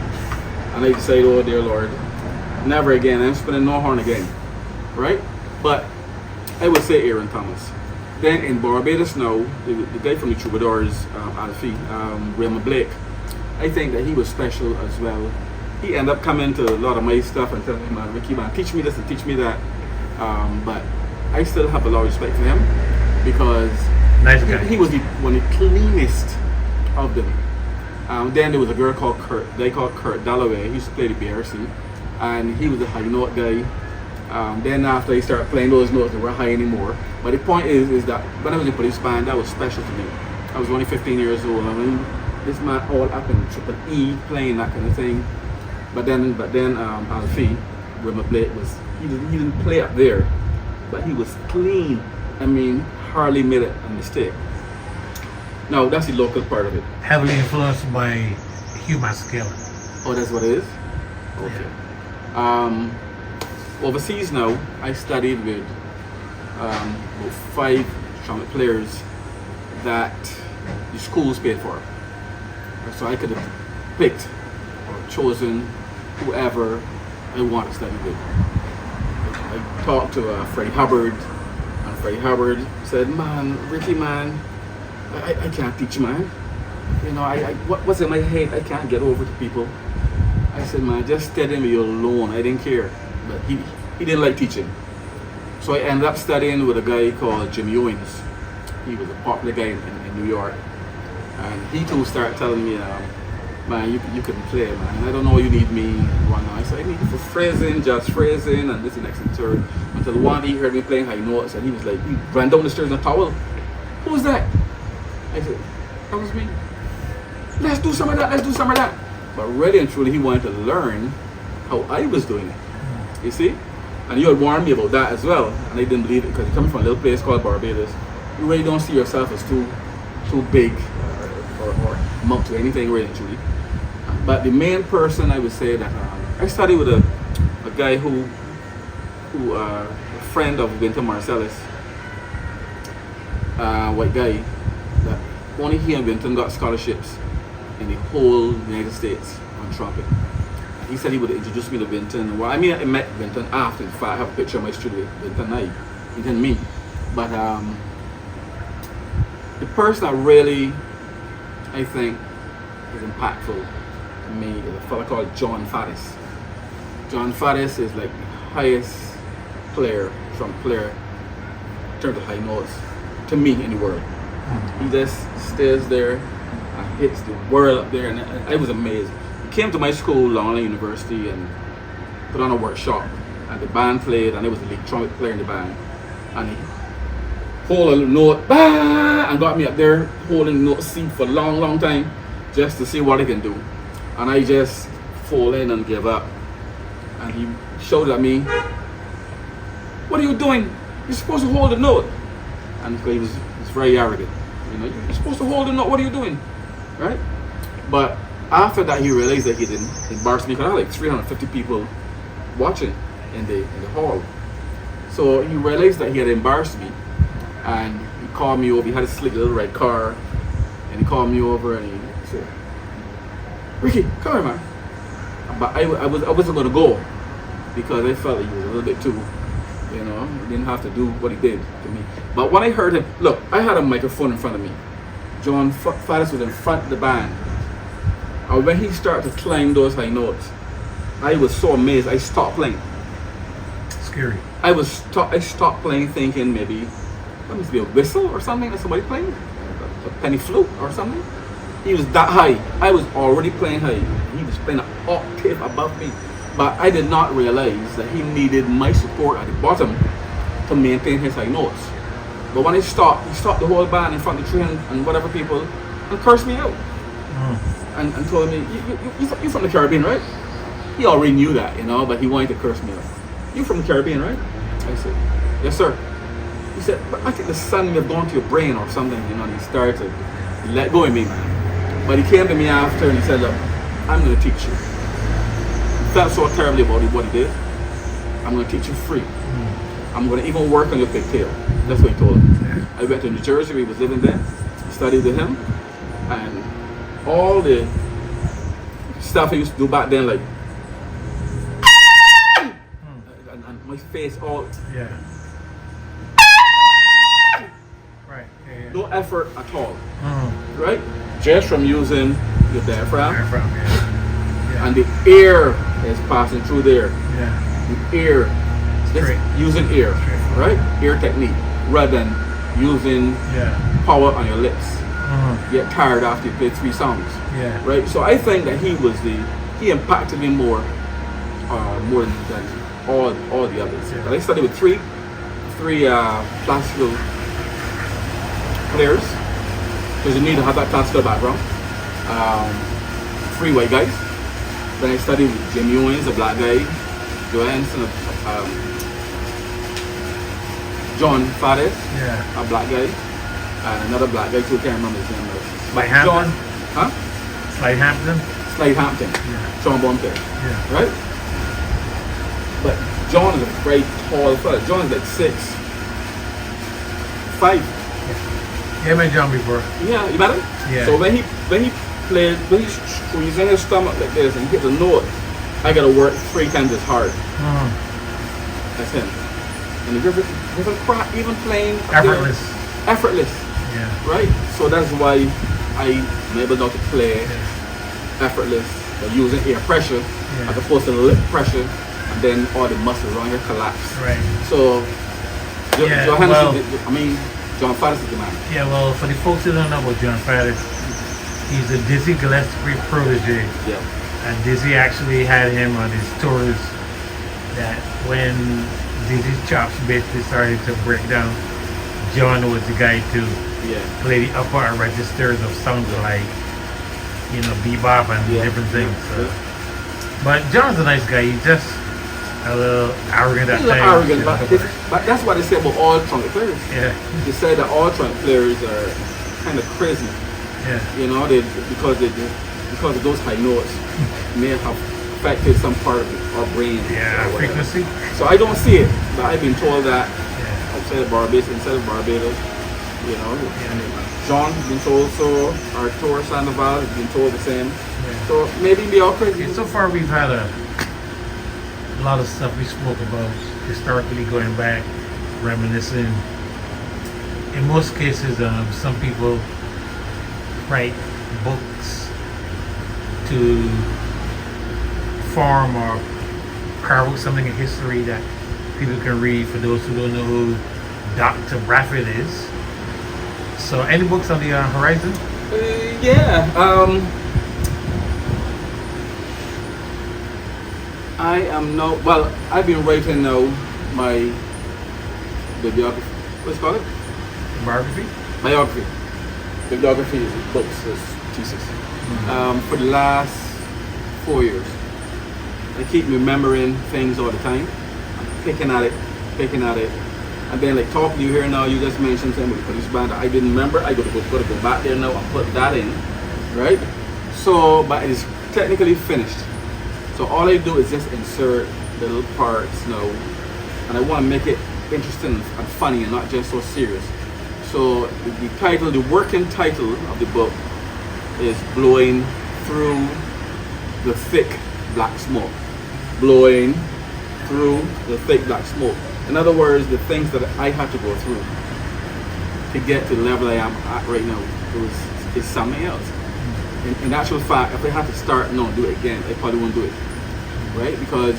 and I decided, oh dear Lord, never again. I'm spinning no horn again, right? But I would say Aaron Thomas. Then in Barbados now, the guy from the Troubadours, Alfie, Raymond Blake, I think that he was special as well. He ended up coming to a lot of my stuff and telling me, man, Ricky, man, teach me this and teach me that. But I still have a lot of respect for him because Nice guy. he was one of the cleanest of them. Then there was a guy called Kurt Dalloway. He used to play the BRC, and he was a high note guy. Then after he started playing those notes, they weren't high anymore. But the point is that when I was in police band, that was special to me. I was only 15 years old. I mean, this man all up in triple E playing that kind of thing. But then Alfie, Raymond Blake he didn't play up there, but he was clean. I mean, hardly made a mistake. Now that's the local part of it. Heavily influenced by Hugh Masekela. Oh, that's what it is? Okay. Overseas now, I studied with about 5 trumpet players that the schools paid for. So I could have picked or chosen whoever I want to study with. I talked to Freddie Hubbard, and Freddie Hubbard said, man, Ricky, man, I can't teach, man. You know, what's in my head, I can't get over to people. I said, man, just study me alone. I didn't care. But he didn't like teaching. So I ended up studying with a guy called Jimmy Owens. He was a popular guy in New York. And he too started telling me, man, you can play, man. I don't know you need me. I said, I need you for phrasing, just phrasing, and this and next and third. Until one day he heard me playing high notes, and he was like, he ran down the stairs in a towel. Who was that? I said, that was me. Let's do some of that. But really and truly, he wanted to learn how I was doing it. You see? And you had warned me about that as well, and I didn't believe it because you're coming from a little place called Barbados. You really don't see yourself as too big or amount to anything really and truly. But the main person I would say that I studied with a guy who a friend of Winter Marcellus, white guy, that only he and Winton got scholarships in the whole United States on trumpet. He said he would introduce me to Winton. Well, I mean, I met Winton after the fact. I have a picture of my studio with Winton me. But the person that really, I think, is impactful to me is a fellow called John Faddis. John Faddis is like the highest trumpet player in terms of high notes to me in the world. He just stays there and hits the world up there, and I was amazed. He came to my school, Long Island University, and put on a workshop, and the band played, and I was the lead trumpet player in the band, and he hold a note, bah, and got me up there holding note C for a long time just to see what I can do. And I just fall in and give up. And he showed at me, what are you doing? You're supposed to hold the note. And he was very arrogant. You know, you're supposed to hold the note, what are you doing? Right? But after that, he realized that he didn't embarrass me because I had like 350 people watching in the hall. So he realized that he had embarrassed me, and he called me over. He had a slick little red car, and he called me over and he said, Ricky, come here, man. But I wasn't going to go because I felt like he was a little bit too, you know, he didn't have to do what he did to me. But when I heard him, look, I had a microphone in front of me. John Faddis was in front of the band. And when he started to climb those high notes, I was so amazed, I stopped playing. Scary. I stopped playing thinking maybe, That must be a whistle or something that somebody playing, a penny flute or something. He was that high. I was already playing high. He was playing an octave above me. But I did not realize that he needed my support at the bottom to maintain his high notes. But when he stopped the whole band in front of the 300 and whatever people and cursed me out. And told me, you're from the Caribbean, right? He already knew that, you know, but he wanted to curse me out. You from the Caribbean, right? I said, yes, sir. He said, but I think the sun may have gone to your brain or something, you know, and he started to let go of me, man. But he came to me after and he said, look, I'm going to teach you. He felt so terribly about what he did. I'm going to teach you free. I'm going to even work on your pigtail. That's what he told him. I went to New Jersey, he was living there, studied with him, and all the stuff he used to do back then, like, and my face all, right, no effort at all, right? Just from using your diaphragm, and the air is passing through there. The air, using air, right? Air technique, rather than using power on your lips. Get tired after you play 3 songs. Right? So I think that he impacted me more than all the others. But I studied with three classical players, because you need to have that classical background. 3 white guys. Then I studied with Jim Ewings, a black guy, Johansson, John Fares, a black guy, and another black guy too, can't remember his name. John, Slade Hampton, trombone player, right? But John is a very tall fella. John is like 6'5". Yeah, I met John before. Yeah, you met him? Yeah. So when he played, when he's squeezing his stomach like this and he hit the note, I gotta work 3 times as hard. That's him. And he doesn't cry, even playing effortless. Right? So that's why I'm able not to play effortless by using air pressure as opposed to lip pressure, and then all the muscles around here collapse. Right. So John Faddis is the man. Yeah, well, for the folks who don't know about John Faddis, he's a Dizzy Gillespie protege. And Dizzy actually had him on his tours, that when Dizzy's chops basically started to break down, John was the guy to play the upper registers of songs like, you know, bebop and different things. So. But John's a nice guy. He's just a little arrogant at times. Arrogant, but that's what they say about all trumpet players. They say that all trumpet players are kind of crazy. You know, because of those high notes may have affected some part of our brain. Frequency. So I don't see it, but I've been told that outside of Barbados, you know, John has been told so. Our tour Sandoval has been told the same. So maybe we all crazy. So far we've had a lot of stuff we spoke about historically, going back, reminiscing. In most cases, some people write books to form or carve out something in history that people can read. For those who don't know who Dr. Brathwaite is, so any books on the horizon? I've been writing now my bibliography. What's it called? Biography. Bibliography is books, is thesis. For the last 4 years. I keep remembering things all the time. I'm picking at it. And then like talking to you here now, you just mentioned something with the police band that I didn't remember. I gotta go back there now and put that in. Right? So, but it is technically finished. So all I do is just insert little parts now. And I want to make it interesting and funny and not just so serious. So the working title of the book is Blowing Through the Thick Black Smoke. Blowing through the thick black smoke. In other words, the things that I had to go through to get to the level I am at right now is something else. In actual fact, if I had to start now and do it again, I probably won't do it. Right? Because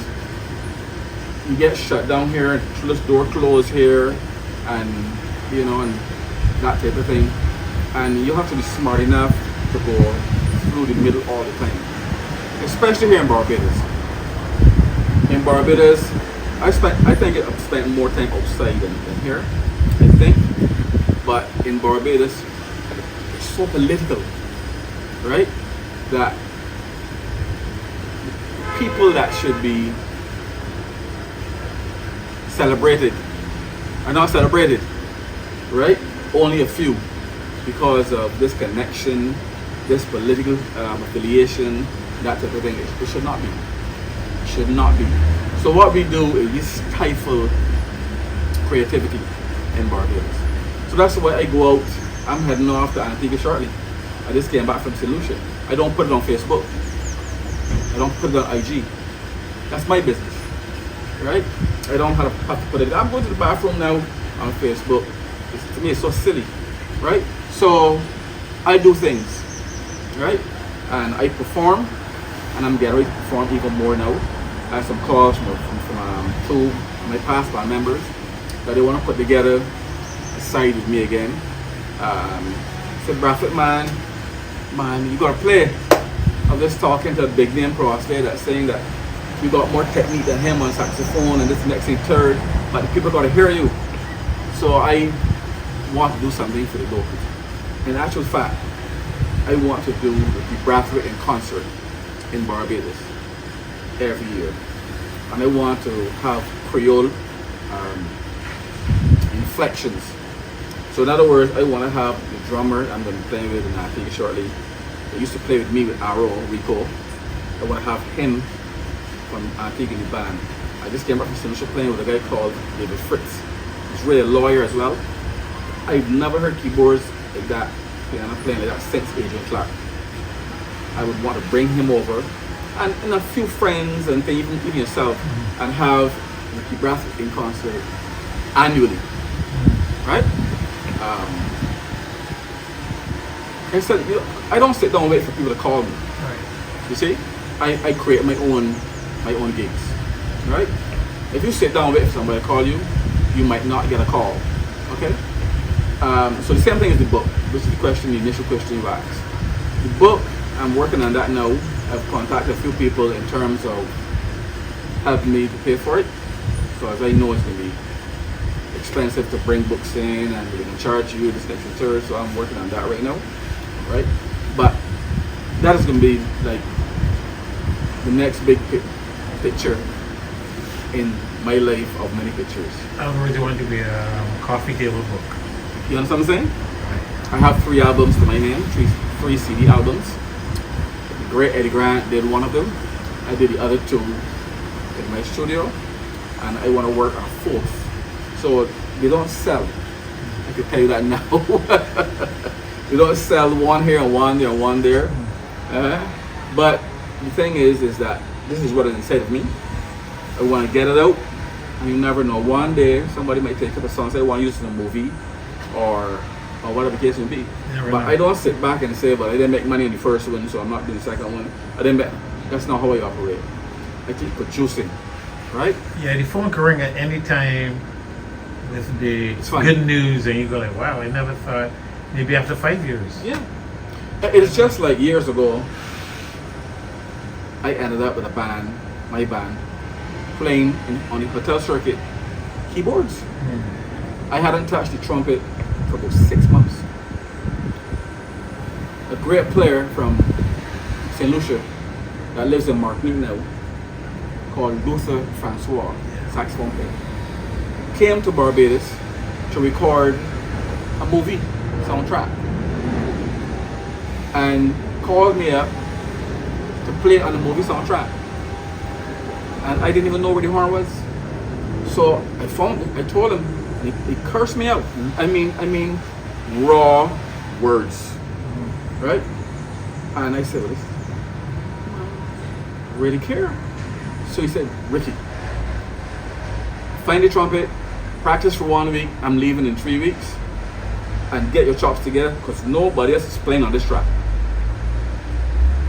you get shut down here, this door closed here, and you know, and that type of thing. And you have to be smart enough to go through the middle all the time, especially here in Barbados. In Barbados, I think I've spent more time outside than here, I think. But in Barbados, it's so political, right? That people that should be celebrated are not celebrated, right? Only a few, because of this connection, this political affiliation, that type of thing. It should not be. It should not be. So what we do is we stifle creativity in Barbados. So that's why I go out. I'm heading off to Antigua shortly. I just came back from St. Lucia. I don't put it on Facebook. I don't put it on IG. That's my business, right? I don't have to put it. I'm going to the bathroom now on Facebook. To me, it's so silly, right? So I do things, right? And I perform, and I'm getting ready to perform even more now. I have some calls from two of my past band members that they want to put together a side with me again. Said, BRATHWAITE, man, you gotta play. I was just talking to a big name cross there that's saying that you got more technique than him on saxophone and this next thing third, but the people gotta hear you. So I want to do something for the locals. In actual fact, I want to do the BRATHWAITE in concert in Barbados every year. And I want to have Creole inflections. So in other words, I want to have the drummer I'm going to be playing with in Antigua shortly. He used to play with me with Arrow, Rico. I want to have him from Antigua in the band. I just came back from St. Lucia playing with a guy called David Fritz. He's really a lawyer as well. I've never heard keyboards like that, piano playing like that since Adrian Clark. I would want to bring him over and a few friends and even yourself, and have the BRATHWAITE in concert annually, right? And so I don't sit down and wait for people to call me. Right. You see, I create my own gigs, right? If you sit down and wait for somebody to call you, you might not get a call. Okay. So the same thing as the book. This is the initial question you asked. The book, I'm working on that now. I've contacted a few people in terms of helping me to pay for it, because I know it's going to be expensive to bring books in and they're going to charge you this next and third. So I'm working on that right now, right? But that is going to be like the next big picture in my life of many pictures. I really want to be a coffee table book. You understand what I'm saying? I have 3 albums to my name, three CD albums. The great Eddie Grant did one of them. I did the other 2 in my studio, and I want to work on a 4th. So they don't sell. I can tell you that now. They don't sell one here and one there and one there. But the thing is that this is what is inside of me. I want to get it out. And you never know. One day somebody might take up a song and say, I want to use it in a movie, or whatever the case may be. But I don't sit back and say, but I didn't make money in the first one, so I'm not doing the second one. That's not how I operate. I keep producing, right? Yeah, the phone can ring at any time with the good news, and you go like, wow, I never thought, maybe after 5 years. Yeah. It's just like years ago, I ended up with a band, my band, playing on the hotel circuit keyboards. I hadn't touched the trumpet for about 6 months. A great player from St. Lucia that lives in Martinique now, called Luther Francois, saxophone player, came to Barbados to record a movie soundtrack and called me up to play on the movie soundtrack. And I didn't even know where the horn was. So I told him, and he cursed me out. I mean, raw words, right? And I said, well, I really care. So he said, Ricky, find the trumpet, practice for 1 week, I'm leaving in 3 weeks, and get your chops together, because nobody else is playing on this track.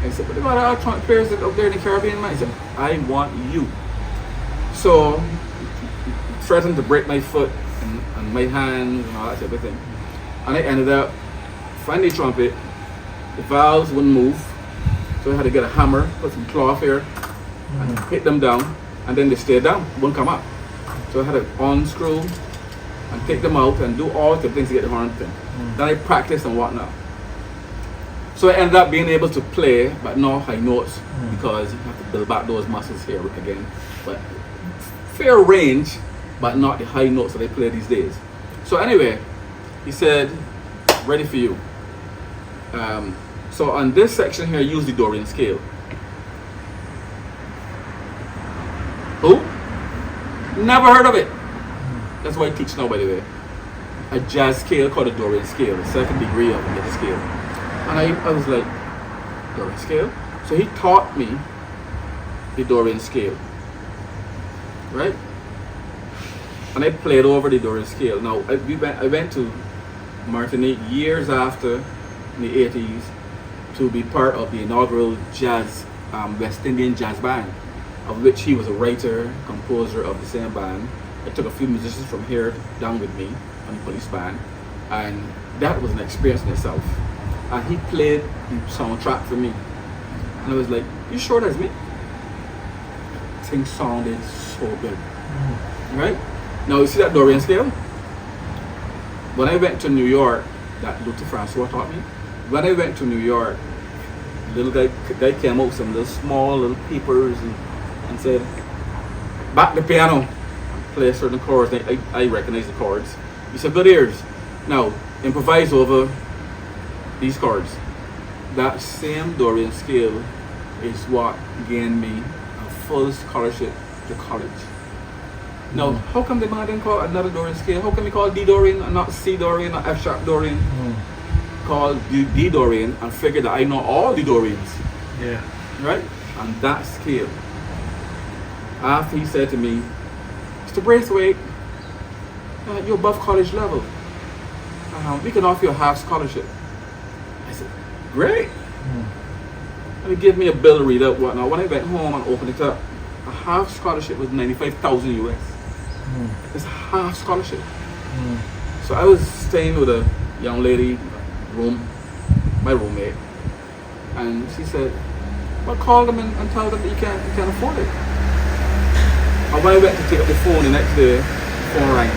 And he said, but there are other trumpet players out there in the Caribbean, man. He said, I want you. So he threatened to break my foot and my hands and all that type of thing. And I ended up finding the trumpet. The valves wouldn't move, so I had to get a hammer, put some cloth here, and hit them down, and then they stayed down, wouldn't come up. So I had to unscrew and take them out and do all the things to get the horn thing. Then I practiced and whatnot. So I ended up being able to play, but not high notes, because you have to build back those muscles here again. But fair range, but not the high notes that I play these days. So anyway, he said, ready for you. So on this section here, use the Dorian scale. Who? Never heard of it. That's why I teach now, by the way. A jazz scale called a Dorian scale, the second degree of the scale. And I was like, Dorian scale? So he taught me the Dorian scale, right? And I played over the Dorian scale. Now, I went to Martinique years after, in the 80s, to be part of the inaugural jazz, West Indian jazz band, of which he was a writer, composer of the same band. I took a few musicians from here down with me on the police band, and that was an experience in itself. And he played the soundtrack for me, and I was like, "You sure that's me?" Thing sounded so good, right? Now you see that Dorian scale. When I went to New York, that Luther Francois taught me. When I went to New York, little guy came out with some little small little peepers and said, "Back the piano, play certain chords." I recognize the chords. He said, "Good ears. Now improvise over these chords." That same Dorian scale is what gained me a full scholarship to college. Now, how come the man didn't call another Dorian scale? How come he called D Dorian and not C Dorian or F sharp Dorian? Called D Dorian and figured that I know all the Dorians. Yeah. Right? And that scale. After he said to me, "Mr. Brathwaite, you're above college level. We can offer you a half scholarship." I said, "Great." And he gave me a bill to read out whatnot. When I went home and opened it up, a half scholarship was 95,000 US. It's a half scholarship. So I was staying with a young lady, my roommate, and she said, "Well, call them and tell them that you can't afford it." And when I went to take up the phone the next day, the phone rang.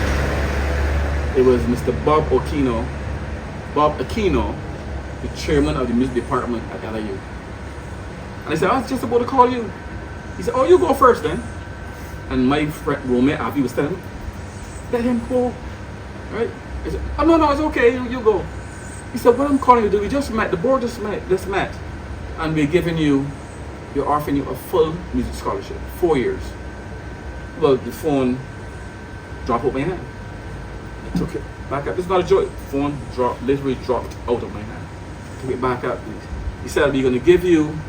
It was Mr. Bob Aquino, the chairman of the music department at LIU. And I said, "I was just about to call you." He said, "Oh, you go first then." And my roommate, Avi, was telling me, "Let him go." Right? I said, "Oh, no, it's okay, you go." He said, "What I'm calling you to do, we just met, the board just met, and we're offering you a full music scholarship, 4 years." Well, the phone dropped out my hand. I took it back up. It's not a joke. The phone literally dropped out of my hand. I took it back up. He said, "We're going to give you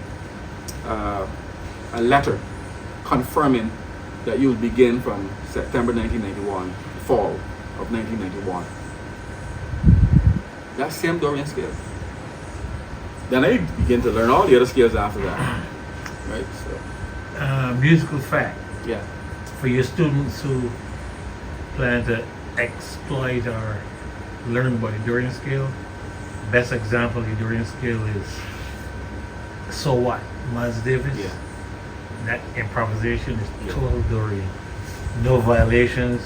a letter confirming that you will begin from September 1991, fall of 1991. That same Dorian scale. Then I began to learn all the other scales after that. Right? So. Musical fact. Yeah. For your students who plan to exploit or learn about the Dorian scale, best example of the Dorian scale is So What? Miles Davis. Yeah. That improvisation is total Dorian. No violations,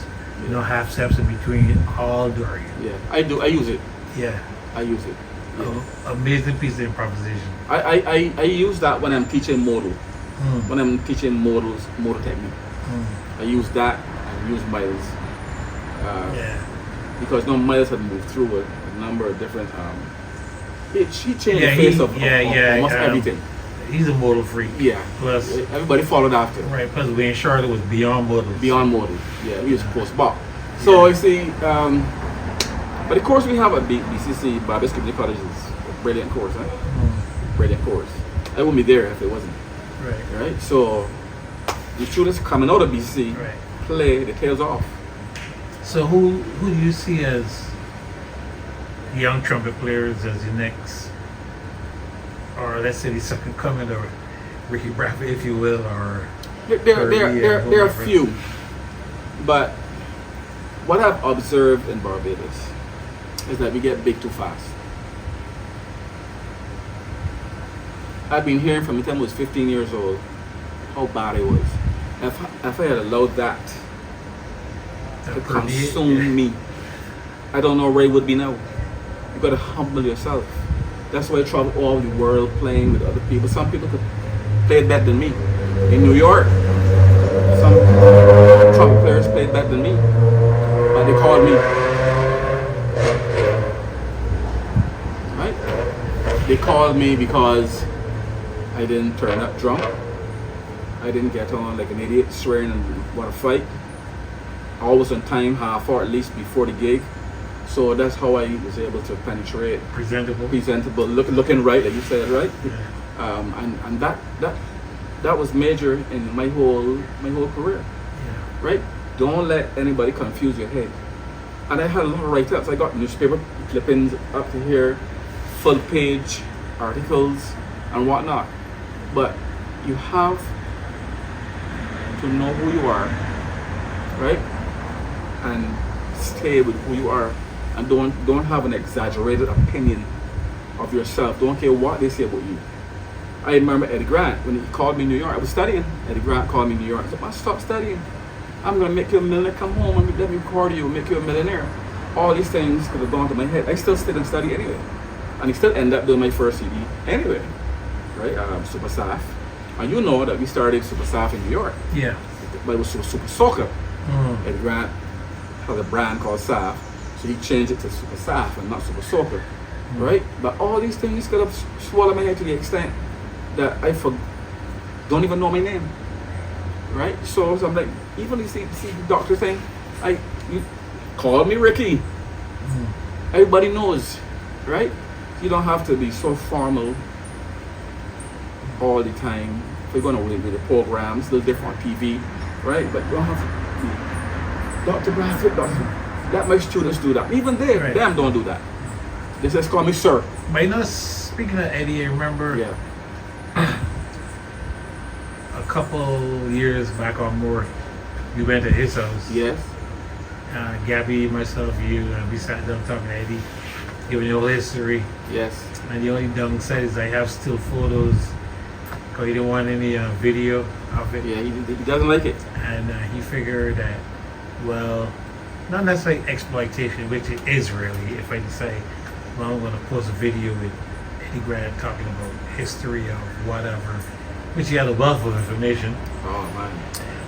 no half steps in between, all Dorian. Yeah, I use it. Yeah. I use it. Yeah. Amazing piece of improvisation. I use that when I'm teaching modal. When I'm teaching modal technique. I use that and use Miles. Because no, Miles had moved through a number of different he changed the face of almost everything. He's a modal freak. Yeah. Plus everybody followed after. Right, plus Wayne Charlotte was beyond modals. Beyond modal. Yeah, he was post bop. So I see but of course we have a BCC, Barbados Community College, is a brilliant course, right? Brilliant course. I wouldn't be there if it wasn't. Right? So the students coming out of BCC play the tails off. So who do you see as young trumpet players as your next, or let's say the second coming of Ricky Brathwaite, if you will, or there are a few, but what I've observed in Barbados is that we get big too fast. I've been hearing from the time I was 15 years old how bad it was. If I had allowed that to consume me, I don't know where it would be now. You gotta humble yourself. That's why I travel all the world playing with other people. Some people could play it better than me. In New York, some trumpet players played better than me, but they called me. Right? They called me because I didn't turn up drunk. I didn't get on like an idiot, swearing and want to fight. Always on time, half or at least before the gig. So that's how I was able to penetrate. Presentable, looking right, like you said, right? Yeah. And that was major in my whole career. Yeah. Right? Don't let anybody confuse your head. And I had a lot of write-ups. I got newspaper clippings up to here, full page articles and whatnot. But you have to know who you are, right? And stay with who you are, and don't have an exaggerated opinion of yourself. Don't care what they say about you. I remember Eddie Grant when he called me in New York. I was studying. Eddie Grant called me in New York. I said, "Man, stop studying. I'm gonna make you a millionaire. Come home and let me record you, make you a millionaire." All these things could have gone to my head. I still stayed and study anyway, and he still ended up doing my first CD anyway, right? Super Saf, and you know that we started Super Saf in New York. Yeah, but it was Super Soccer. Eddie Grant has a brand called Saf, so he changed it to Super Saf and not Super Soccer, right? But all these things could have swallowed my head to the extent that I don't even know my name, right? So I'm like, even you see the doctor thing, you call me Ricky. Everybody knows, right? You don't have to be so formal all the time. If you're going to with the programs, a little different on TV, right? But you don't have to be Dr. Bradford, that my students do that. Even they, right. Them don't do that. They just call me sir. But you know, speaking of Eddie, I remember a couple years back or more, we went to his house. Yes. Gabby, myself, you, and we sat down talking to Eddie, giving the whole history. Yes. And the only downside is I have still photos because he didn't want any video of it. Yeah, he doesn't like it. And he figured that, well, not necessarily exploitation, which it is really, if I decide, well, I'm going to post a video with Eddie Grant talking about history of whatever, which he had a wealth of information. Oh, man.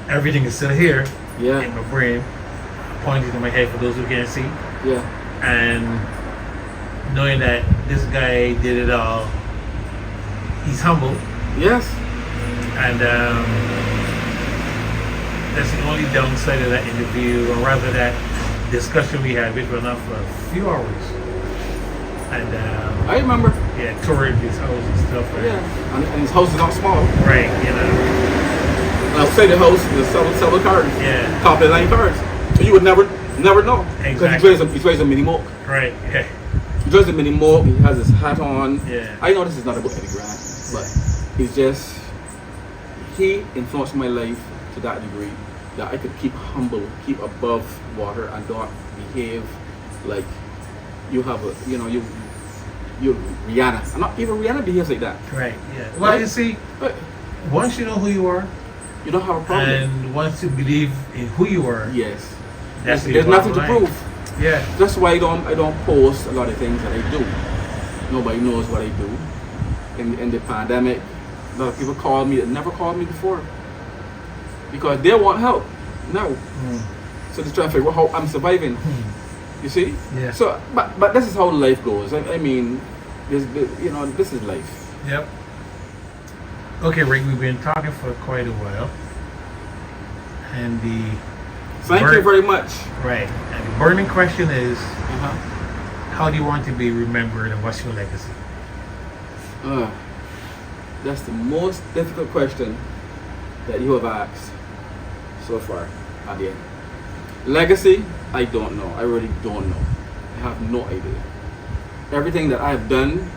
Everything is still here in my brain, pointing to my head for those who can't see. Yeah. And knowing that this guy did it all, he's humble. Yes. And that's the only downside of that interview, or rather that discussion we had, which went on for a few hours. And I remember. Yeah, touring his house and stuff. Right? Yeah, and his house is not small. Right, you know. And I'll say the house is several cars. Yeah. Top of 9 cars. So you would never know. Exactly. Because he drives a mini moke. Right, yeah. He drives a mini moke, he has his hat on. Yeah. I know this is not about Eddie Grant, but he influenced my life to that degree that I could keep humble, keep above water, and not behave like you have you're Rihanna. And not even Rihanna behaves like that. Right, yeah. Well, right? You see, once you know who you are, you don't have a problem. And once you believe in who you are, yes, there's nothing to prove. Yeah, that's why I don't post a lot of things that I do. Nobody knows what I do. In the pandemic, a lot of people called me that never called me before because they want help now. So they're trying to figure out how I'm surviving. You see? Yeah. So, but this is how life goes. I mean, this is life. Yep. Okay, Rick, we've been talking for quite a while, and thank you very much. Right, and the burning question is, how do you want to be remembered, and what's your legacy? That's the most difficult question that you have asked so far, Adia. Legacy, I don't know. I really don't know. I have no idea. Everything that I've done,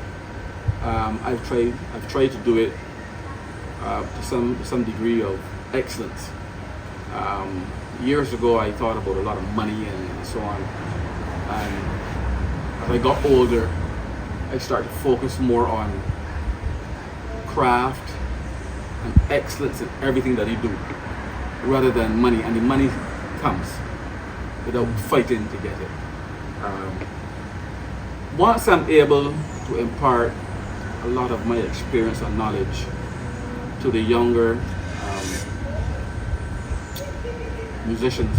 I've tried to do it to some degree of excellence. years ago I thought about a lot of money and so on. And as I got older, I started to focus more on craft and excellence in everything that you do, rather than money. And the money comes without fighting to get it. Once I'm able to impart a lot of my experience and knowledge to the younger musicians,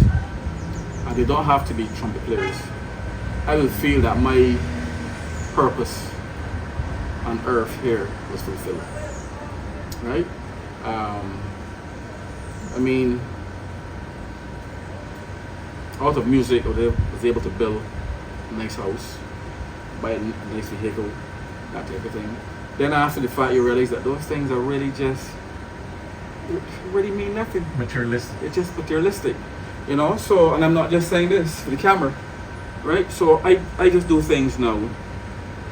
and they don't have to be trumpet players, I will feel that my purpose on earth here was fulfilled. Right? I mean, out of music, I was able to build a nice house, buy a nice vehicle, that type of thing. Then after the fact, you realize that those things are really just, really mean nothing. Materialistic. It's just materialistic, you know. So, and I'm not just saying this for the camera, right? So I just do things now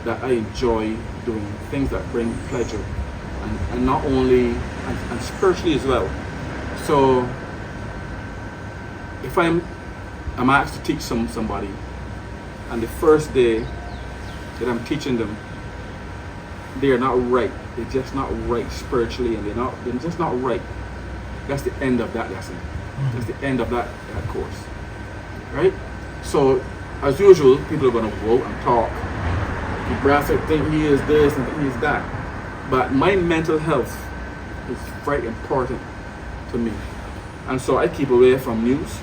that I enjoy doing, things that bring pleasure, and not only, and spiritually as well. So if I'm asked to teach somebody, and the first day that I'm teaching them, they're not right. They're just not right spiritually, and they're just not right. That's the end of that lesson. That's the end of that course, right? So, as usual, people are going to go out and talk. The BRATHWAITE think he is this and he is that, but my mental health is very important to me, and so I keep away from news.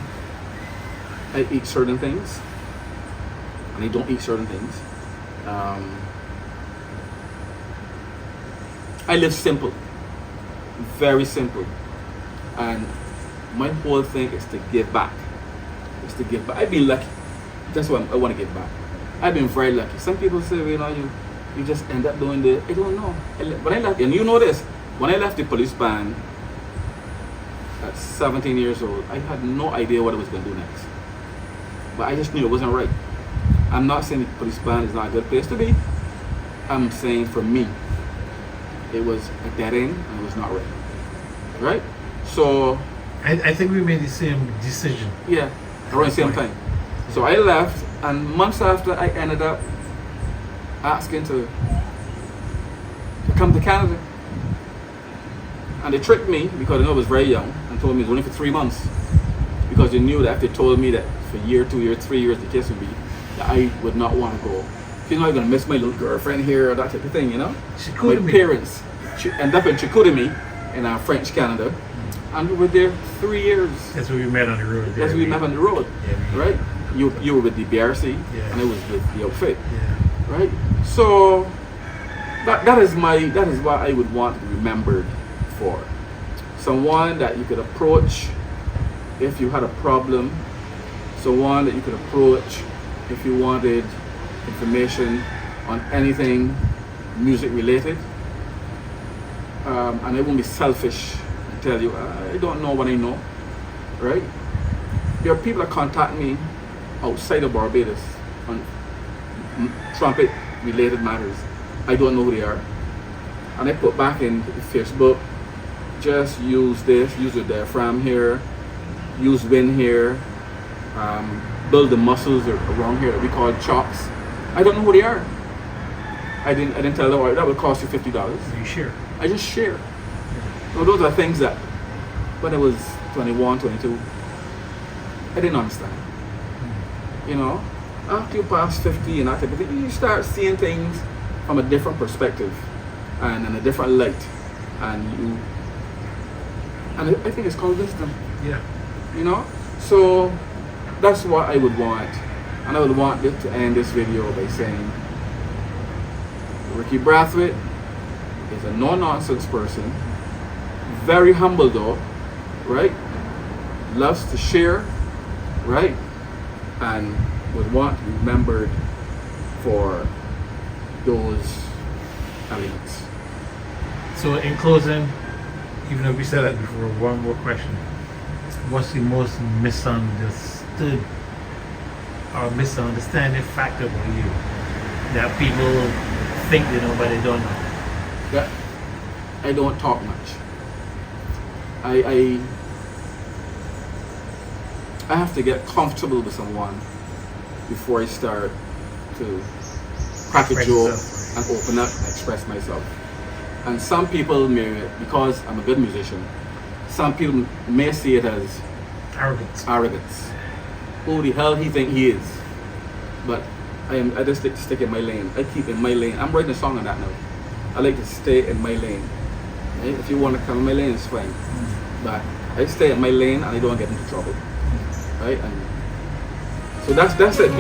I eat certain things, and I don't eat certain things. I live simple, very simple, and my whole thing is to give back. It's to give back. I've been lucky. That's why I want to give back. I've been very lucky. Some people say, you know, you just end up doing the. I don't know. When I left, and you know this, when I left the police band at 17 years old, I had no idea what I was going to do next. But I just knew it wasn't right. I'm not saying the police band is not a good place to be. I'm saying for me, it was a dead end and it was not right. Right? So I think we made the same decision. yeah, around the same time. So I left, and months after I ended up asking to come to Canada. And they tricked me because I know I was very young and told me it was only for 3 months. Because they knew that if they told me that for a year, 2 years, 3 years the case would be, that I would not want to go. You know, I'm gonna miss my little girlfriend here or that type of thing, you know? My parents ended up in Chicoutimi in French Canada, and we were there 3 years. That's where we met on the road. That's where we met on the road, right? You were with the BRC, and I was with the outfit, right? So that is what I would want to be remembered for. Someone that you could approach if you had a problem, someone that you could approach if you wanted information on anything music related, and I won't be selfish and tell you I don't know what I know, right? There are people that contact me outside of Barbados on trumpet related matters. I don't know who they are, and I put back in Facebook, just use this, use the diaphragm here, use wind here, build the muscles around here that we call chops. I don't know who they are. I didn't tell them, oh, that would cost you $50. You share. I just share. So those are things that when I was 21, 22, I didn't understand. You know, after you pass 50 and that type of thing, you start seeing things from a different perspective and in a different light. And I think it's called wisdom. Yeah. You know? So that's what I would want. And I would want to end this video by saying Ricky BRATHWAITE is a no-nonsense person, very humble though, right? Loves to share, right? And would want to be remembered for those elements. So in closing, even though we said that before, one more question. What's the most misunderstood or misunderstanding factor for you that people think they know but they don't know? That I don't talk much. I have to get comfortable with someone before I start to crack a Express joke yourself. and open up and express myself. And some people may, because I'm a good musician, some people may see it as Arrogance. arrogance. Who the hell he think he is? But I just stick in my lane. I keep in my lane. I'm writing a song on that now. I like to stay in my lane. Right? If you want to come in my lane, it's fine. But I stay in my lane and I don't get into trouble. Right? And so that's it.